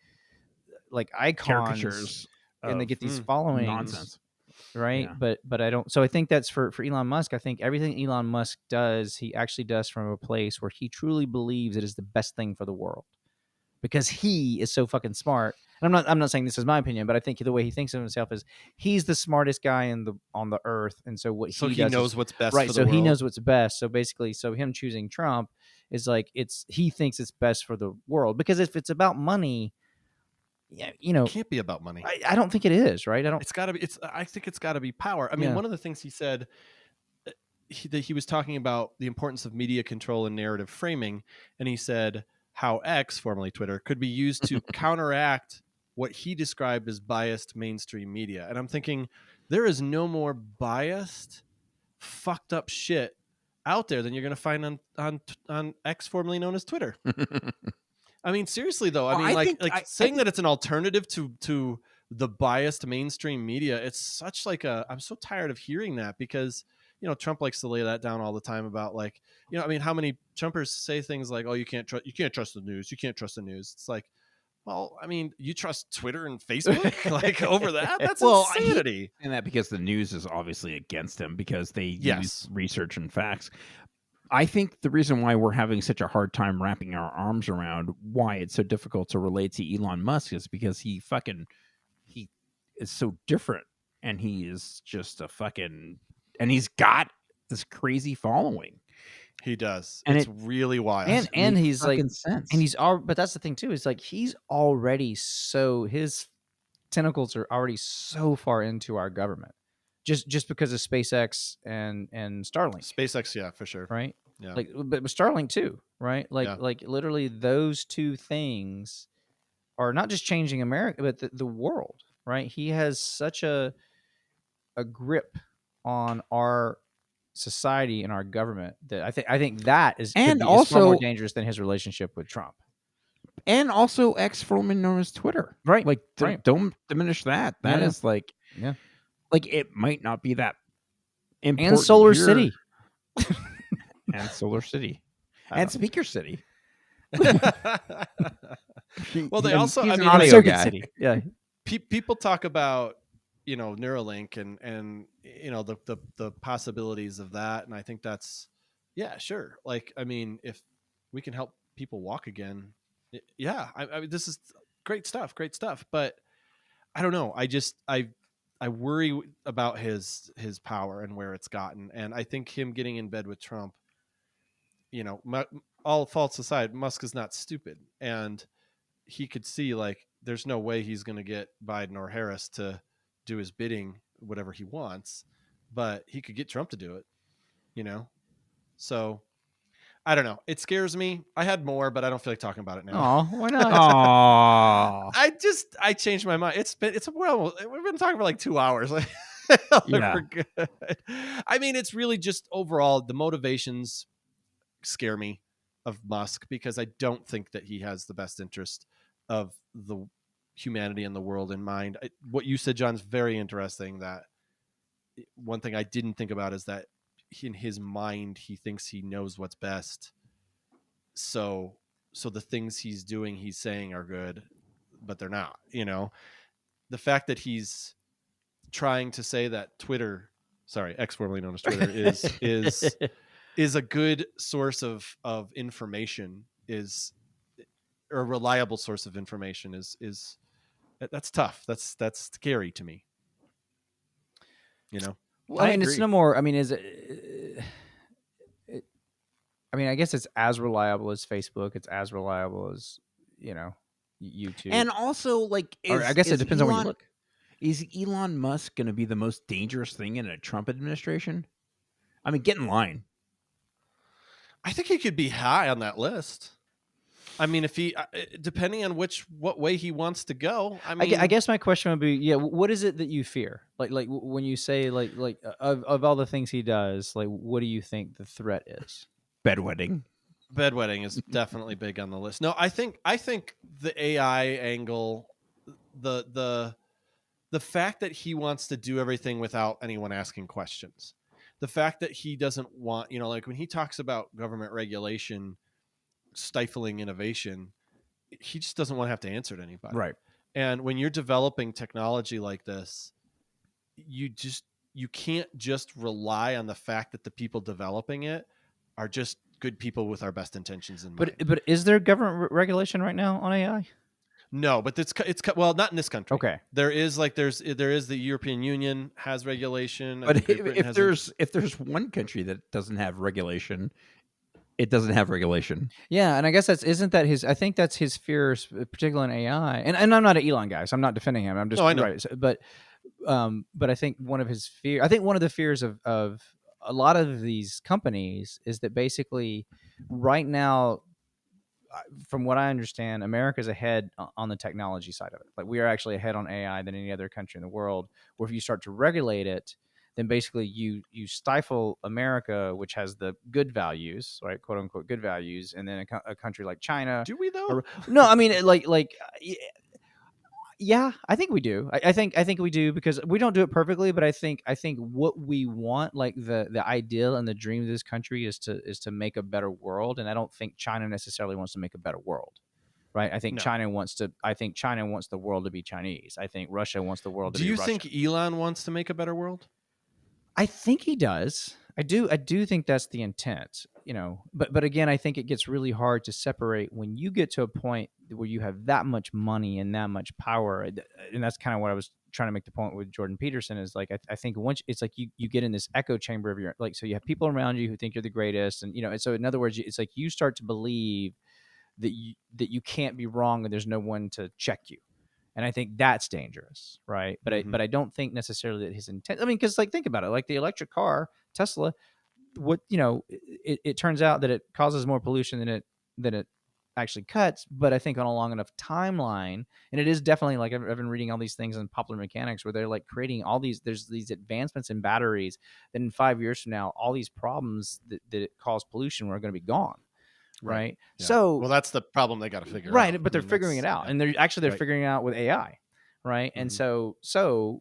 icons, caricatures, and they get these followings. Nonsense. Right. Yeah. But I don't. So I think that's for Elon Musk. I think everything Elon Musk does, he actually does from a place where he truly believes it is the best thing for the world. Because he is so fucking smart, and I'm not saying this is my opinion, but I think the way he thinks of himself is he's the smartest guy on the earth, and so he does knows what's best, right? For the so world. He knows what's best. So basically, him choosing Trump is like he thinks it's best for the world, because if it's about money, it can't be about money. I don't think it is, right? It's got to be. I think it's got to be power. I mean, one of the things he said. He was talking about the importance of media control and narrative framing, and he said how X, formerly Twitter, could be used to counteract what he described as biased mainstream media. And I'm thinking, there is no more biased, fucked up shit out there than you're going to find on X, formerly known as Twitter. I mean, seriously though, saying that it's an alternative to the biased mainstream media, it's such like I'm so tired of hearing that, because Trump likes to lay that down all the time about like, I mean, how many Trumpers say things like, oh, you can't trust the news. You can't trust the news. It's like, well, I mean, you trust Twitter and Facebook like over that? That's insanity. And that because the news is obviously against him because they use research and facts. I think the reason why we're having such a hard time wrapping our arms around why it's so difficult to relate to Elon Musk is because he is so different, and he is just and he's got this crazy following. He does. And It's really wild. and Makes he's like, fucking sense. and he's all. But that's the thing too. Is like he's already so his tentacles are already so far into our government, just because of SpaceX and Starlink, SpaceX, yeah, for sure. right? Yeah. Like, but Starlink too, right? Like, Yeah. like literally those two things are not just changing America, but the world, right? He has such a grip on our society and our government that I think that is And is far more also- dangerous than his relationship with Trump. And also X, formerly known as Twitter. Right, Like, right. don't diminish that. That Yeah. is like, Yeah. like it might not be that important. And Solar here. City. And Solar City. I And don't- Speaker City. Well, they And also, he's I an mean, audio Circuit guy. City. Yeah. people talk about, you know, Neuralink and you know the possibilities of that, and I think that's, yeah, sure. Like, I mean, if we can help people walk again, yeah, I mean, this is great stuff, but I don't know. I worry about his power and where it's gotten, and I think him getting in bed with Trump, you know, all faults aside, Musk is not stupid, and he could see, like, there's no way he's going to get Biden or Harris to do his bidding, whatever he wants, but he could get Trump to do it, you know? So I don't know. It scares me. I had more, but I don't feel like talking about it now. Oh, why not? Aww. I changed my mind. We've been talking for like 2 hours. Like, Yeah. we're good. I mean, it's really just overall the motivations scare me of Musk, because I don't think that he has the best interest of the humanity and the world in mind. What you said, John's very interesting. That one thing I didn't think about is that in his mind, he thinks he knows what's best. So the things he's doing, he's saying are good, but they're not, you know. The fact that he's trying to say that Twitter, sorry, X, formerly known as Twitter, is a good source of information, is or a reliable source of information, is that's tough. That's scary to me. You know? Well, I mean, it's agree. no more. I mean, is it, I mean, I guess it's as reliable as Facebook. It's as reliable as, you know, YouTube. And also, like, or I guess it depends on where you look. Is Elon Musk going to be the most dangerous thing in a Trump administration? I mean, get in line. I think he could be high on that list. I mean, if he, depending on what way he wants to go. I mean, I guess my question would be, yeah, what is it that you fear? Like when you say like of all the things he does, like what do you think the threat is? Bedwetting. bedwetting is definitely big on the list. No, I think the AI angle, the fact that he wants to do everything without anyone asking questions, the fact that he doesn't want, you know, like when he talks about government regulation stifling innovation, he just doesn't want to have to answer to anybody. Right. And when you're developing technology like this, you can't just rely on the fact that the people developing it are just good people with our best intentions in mind. But is there government regulation right now on AI? No, but it's well, not in this country. Okay. There is the European Union has regulation. I But think Great Britain has if there's one country that doesn't have regulation, it doesn't have regulation. Yeah, and I guess isn't that his? I think that's his fears, particularly in AI. And I'm not an Elon guy, so I'm not defending him. I'm just No, I know. right. But I think one of his fear. I think one of the fears of a lot of these companies is that basically right now, from what I understand, America's ahead on the technology side of it. Like we are actually ahead on AI than any other country in the world. Where if you start to regulate it, then basically you stifle America, which has the good values, right, quote unquote good values, and then a country like China. Do we though? No, I mean yeah, I think we do. I think we do because we don't do it perfectly, but I think what we want, like the ideal and the dream of this country, is to make a better world, and I don't think China necessarily wants to make a better world, right? I think No. China wants the world to be Chinese. I think Russia wants the world to Do be you Russian. think Elon wants to make a better world? I think he does. I do think that's the intent, you know. But again, I think it gets really hard to separate when you get to a point where you have that much money and that much power, and that's kind of what I was trying to make the point with Jordan Peterson is like I think once it's like you get in this echo chamber of your like, so you have people around you who think you're the greatest, and and so in other words, it's like you start to believe that you can't be wrong and there's no one to check you. And I think that's dangerous, right? But I don't think necessarily that his intent. I mean, because like think about it, like the electric car, Tesla, what it turns out that it causes more pollution than it actually cuts. But I think on a long enough timeline, and it is definitely like I've been reading all these things in Popular Mechanics where they're like creating all there's these advancements in batteries that in 5 years from now, all these problems that cause pollution are going to be gone. Right. Yeah. So, well, that's the problem they got to figure out. Right. But they're figuring it out, and they're right. figuring it out with AI. Right. And so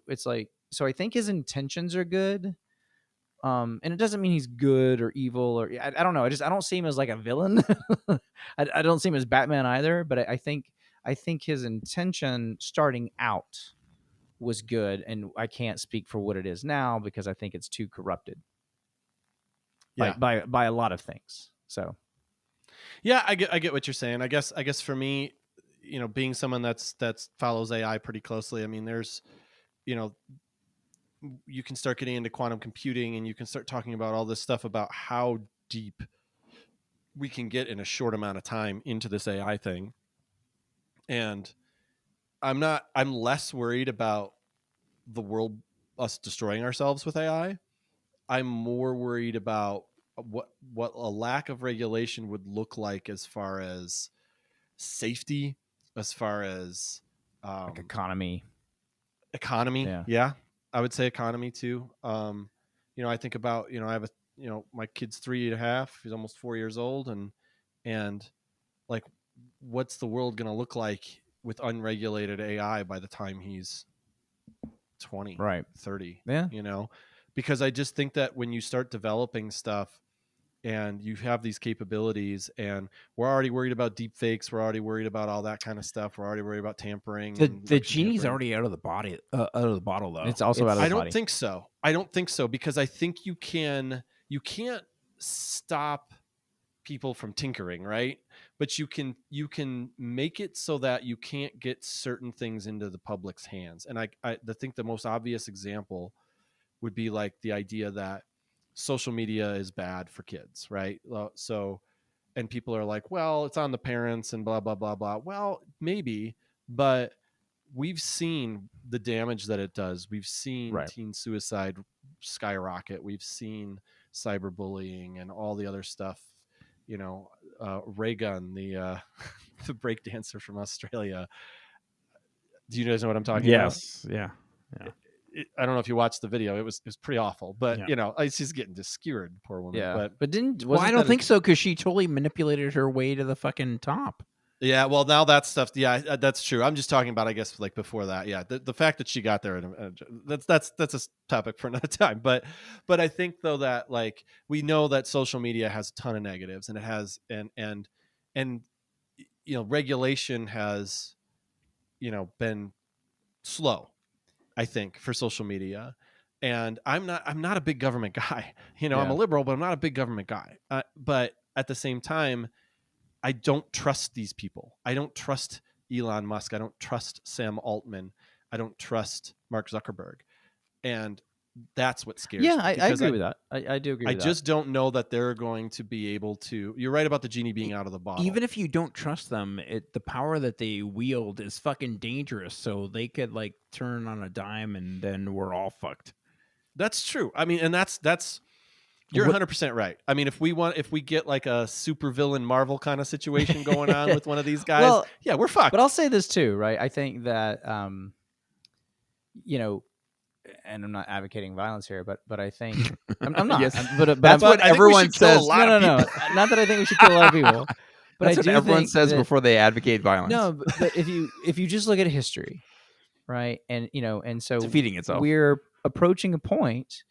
it's like, so I think his intentions are good. And it doesn't mean he's good or evil or I don't know. I don't see him as like a villain. I don't see him as Batman either, but I think his intention starting out was good, and I can't speak for what it is now because I think it's too corrupted. By a lot of things. So yeah, I get what you're saying. I guess for me, being someone that's follows AI pretty closely, I mean, there's, you can start getting into quantum computing and you can start talking about all this stuff about how deep we can get in a short amount of time into this AI thing. And I'm less worried about the world, us destroying ourselves with AI. I'm more worried about what a lack of regulation would look like as far as safety, as far as like economy. Yeah, I would say economy too. I think about, I have my kid's 3.5, he's almost 4 years old, and like, what's the world going to look like with unregulated AI by the time he's 20, right, 30? Yeah. Because I just think that when you start developing stuff and you have these capabilities, and we're already worried about deep fakes, we're already worried about all that kind of stuff, we're already worried about tampering. The genie's already out of the bottle, though. It's also out of the body. I don't think so, because I think you can't stop people from tinkering, right? But you can make it so that you can't get certain things into the public's hands. And I think the most obvious example would be like the idea that social media is bad for kids, right? So, and people are like, well, it's on the parents and blah, blah, blah, blah. Well, maybe, but we've seen the damage that it does. We've seen teen suicide skyrocket. We've seen cyberbullying and all the other stuff. Raygun, the the breakdancer from Australia. Do you guys know what I'm talking about? Yes. Yeah. I don't know if you watched the video. It was pretty awful, but she's getting just skewered, poor woman. Yeah, but I don't think so, because she totally manipulated her way to the fucking top. Yeah, well, now that stuff, yeah, that's true. I'm just talking about, I guess, like before that. Yeah, the fact that she got there, that's a topic for another time. But I think though that, like, we know that social media has a ton of negatives, and it has and regulation has been slow, I think, for social media. And I'm not a big government guy. I'm a liberal, but I'm not a big government guy. But at the same time, I don't trust these people. I don't trust Elon Musk. I don't trust Sam Altman. I don't trust Mark Zuckerberg. And that's what scares me. Yeah, I agree with that. I do agree with that. I just don't know that they're going to be able to. You're right about the genie being out of the bottle. Even if you don't trust them, the power that they wield is fucking dangerous. So they could, like, turn on a dime and then we're all fucked. That's true. I mean, and that's you're 100% right. I mean, if we get like a supervillain Marvel kind of situation going on with one of these guys, well, yeah, we're fucked. But I'll say this too, right? I think that and I'm not advocating violence here, but I think I'm not. Yes. But that's what everyone says. No. Not that I think we should kill a lot of people. But that's what everyone says before they advocate violence. No, but if you just look at history, right, and so it's defeating itself. We're approaching a point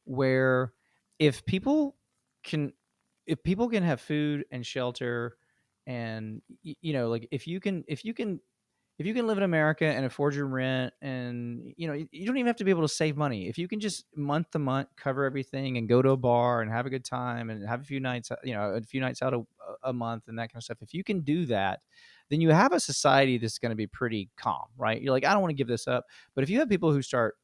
where if people can have food and shelter, and like if you can live in America and afford your rent, and you don't even have to be able to save money. If you can just month to month cover everything and go to a bar and have a good time and have a few nights out a month and that kind of stuff. If you can do that, then you have a society that's going to be pretty calm, right? You're like, I don't want to give this up. But if you have people who start,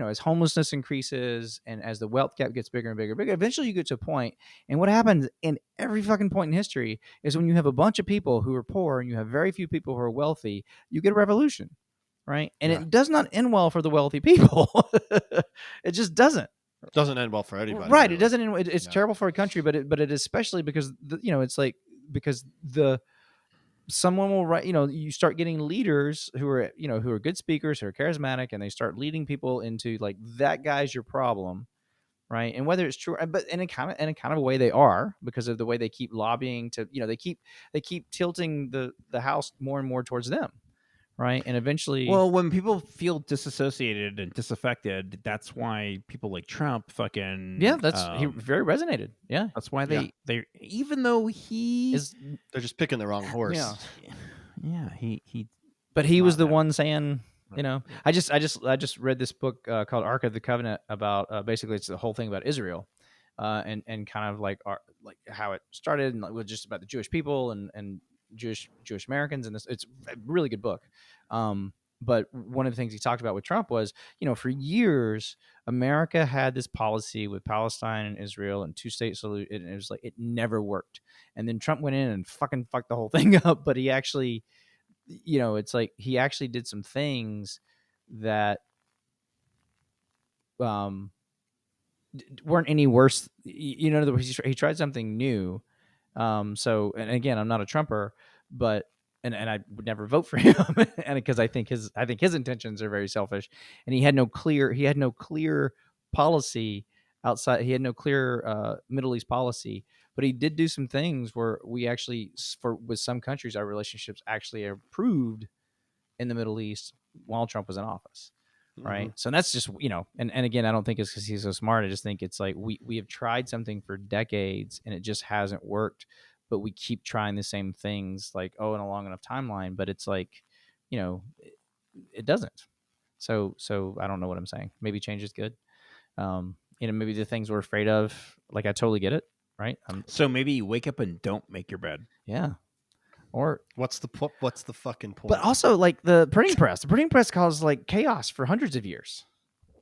as homelessness increases and as the wealth gap gets bigger and bigger, eventually you get to a point. And what happens in every fucking point in history is when you have a bunch of people who are poor and you have very few people who are wealthy, you get a revolution, right? And it does not end well for the wealthy people. It just doesn't. Doesn't end well for anybody. Right. Really. It doesn't end. It's terrible for a country, but it especially because it's like because someone will write, you start getting leaders who are good speakers, who are charismatic, and they start leading people into like, that guy's your problem, right? And whether it's true, but in a kind of a way they are, because of the way they keep lobbying to, they keep tilting the house more and more towards them, right? And eventually, well, when people feel disassociated and disaffected, that's why people like Trump fucking he very resonated. Yeah, that's why they even though they're just picking the wrong horse. He but he was the one saying, I just read this book called Ark of the Covenant about basically it's the whole thing about Israel, and kind of like how it started, and like, just about the Jewish people and Jewish Americans, and it's a really good book. But one of the things he talked about with Trump was, for years America had this policy with Palestine and Israel and two-state solution, and it was like it never worked. And then Trump went in and fucking fucked the whole thing up. But he actually, it's like he actually did some things that weren't any worse. In other words, he tried something new. So, and again, I'm not a Trumper, but and I would never vote for him, and because I think his intentions are very selfish, and he had no clear policy outside. He had no clear Middle East policy, but he did do some things where we actually, with some countries, our relationships actually improved in the Middle East while Trump was in office. Right. Mm-hmm. So that's just, and again, I don't think it's because he's so smart. I just think it's like we have tried something for decades and it just hasn't worked, but we keep trying the same things like, in a long enough timeline, but it's like, it doesn't. So I don't know what I'm saying. Maybe change is good. Maybe the things we're afraid of, like, I totally get it. Right. So maybe you wake up and don't make your bed. Yeah. Or what's the fucking point? But also, like, the printing press caused like chaos for hundreds of years,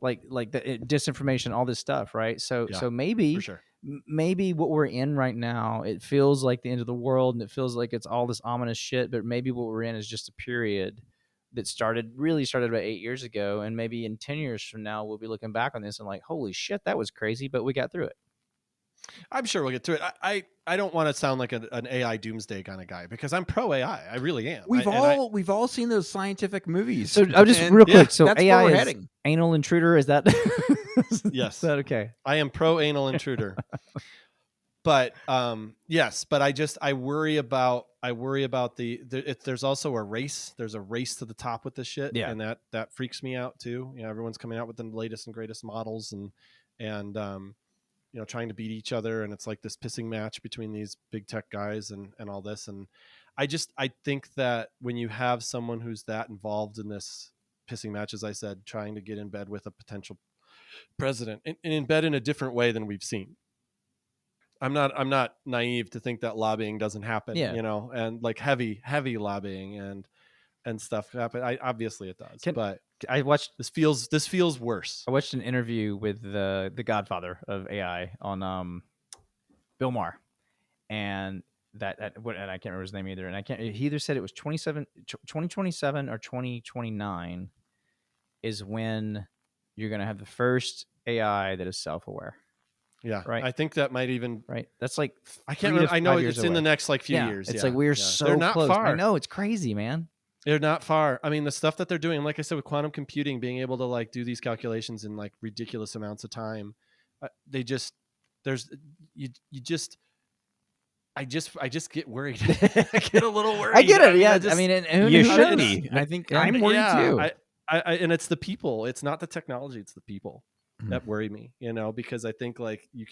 like the disinformation, all this stuff, right? So maybe, for sure. Maybe what we're in right now, it feels like the end of the world, and it feels like it's all this ominous shit. But maybe what we're in is just a period that started about 8 years ago, and maybe in 10 years from now, we'll be looking back on this and like, holy shit, that was crazy, but we got through it. I'm sure we'll get through it. I don't want to sound like an AI doomsday kind of guy, because I'm pro AI. I really am. We've all seen those scientific movies. So I'll just real quick. So that's AI where we're is heading. Anal intruder. Is that? Yes. Is that okay? I am pro anal intruder. But yes. But I worry about there's also a race. There's a race to the top with this shit. Yeah. And that freaks me out too. Everyone's coming out with the latest and greatest models and trying to beat each other, and it's like this pissing match between these big tech guys and all this. And I think that when you have someone who's that involved in this pissing match, as I said, trying to get in bed with a potential president, and in bed in a different way than we've seen. I'm not naive to think that lobbying doesn't happen, and like heavy lobbying and stuff happen. Obviously it does, but I watched this feels worse. I watched an interview with the godfather of AI on Bill Maher, and and I can't remember his name either. And he either said it was 2027 or 2029 is when you're going to have the first AI that is self-aware. Yeah, right. I think that might even That's like I can't remember. I know it's in the next few years. It's like we're so they're not close. far. I know, it's crazy, man. They're not far. I mean, the stuff that they're doing, like I said, with quantum computing, being able to like do these calculations in like ridiculous amounts of time, I just get worried. I get a little worried. I get it. Yeah, I mean, and you should be. I think I'm worried too. And it's the people. It's not the technology. It's the people that worry me. Because I think like you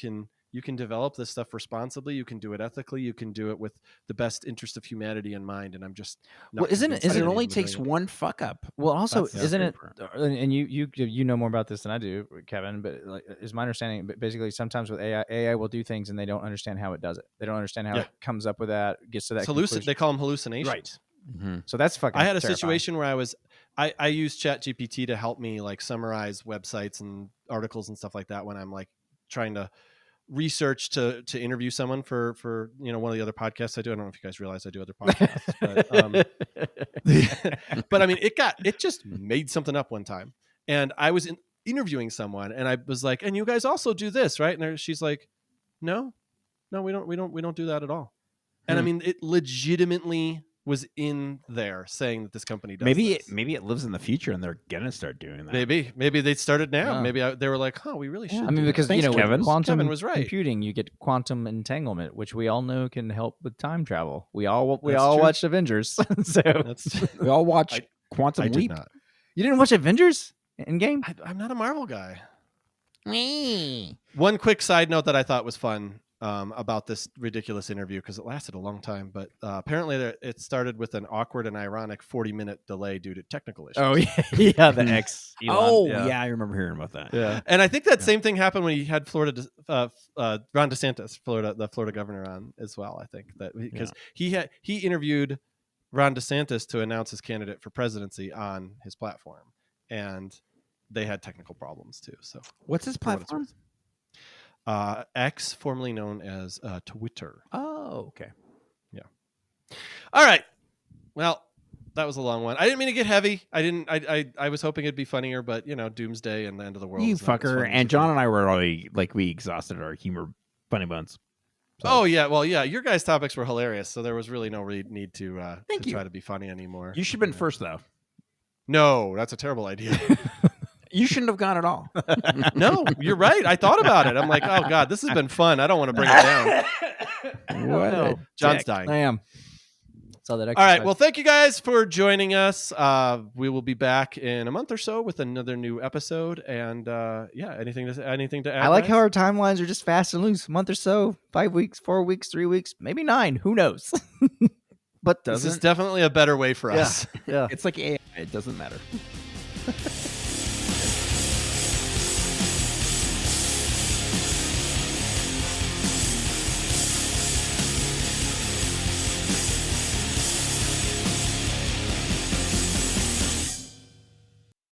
can develop this stuff responsibly. You can do it ethically. You can do it with the best interest of humanity in mind. And I'm just not it only takes one fuck up. Well, also, isn't it? And you know more about this than I do, Kevin. But like, is my understanding, but basically, sometimes with AI will do things and they don't understand how it does it. They don't understand how it comes up with that, gets to that conclusion. They call them hallucinations. Right. Mhm. So that's fucking. I had a terrifying. situation where I used ChatGPT to help me like summarize websites and articles and stuff like that when I'm like trying to research to interview someone for one of the other podcasts I do. I don't know if you guys realize I do other podcasts, but I mean it just made something up one time, and I was interviewing someone, and I was like, and you guys also do this, right? And she's like, no, we don't do that at all. And I mean, it legitimately was in there saying that this company does this. Maybe it lives in the future and they're gonna start doing that. Maybe they started now. Yeah. Maybe they were like, huh, we really should. I mean, because Thanks, with Kevin. quantum Kevin was right. computing, you get quantum entanglement, which we all know can help with time travel. We all That's true. watched Avengers, so That's We all watched Quantum I did Leap. not. you didn't watch Avengers Endgame? I'm not a Marvel guy. One quick side note that I thought was fun about this ridiculous interview, because it lasted a long time, but apparently it started with an awkward and ironic 40-minute delay due to technical issues. Oh yeah, the X. Elon. Oh yeah, I remember hearing about that. Yeah, and I think that same thing happened when he had Ron DeSantis, the Florida governor, on as well. I think that because he interviewed Ron DeSantis to announce his candidate for presidency on his platform, and they had technical problems too. So What's his for what it's platform? worth. X, formerly known as Twitter. Oh, okay. All right. Well, that was a long one. I didn't mean to get heavy. I was hoping it'd be funnier, but doomsday and the end of the world. You is not as fucker. funny as And you John think. and I were already we exhausted our humor funny bones. So- Oh yeah, well yeah, your guys' topics were hilarious, so there was really no need to Thank you. try to be funny anymore. You should have been first though. No, that's a terrible idea. You shouldn't have gone at all. No, you're right. I thought about it. I'm like, oh god, this has been fun. I don't want to bring it down. What a John's dick. dying. I am. Saw that. All right. Well, thank you guys for joining us. We will be back in a month or so with another new episode. And anything to add? I like guys? how our timelines are just fast and loose. A month or so, 5 weeks, 4 weeks, 3 weeks, maybe 9. Who knows? But this is definitely a better way for us. yeah. It's like AI. It doesn't matter.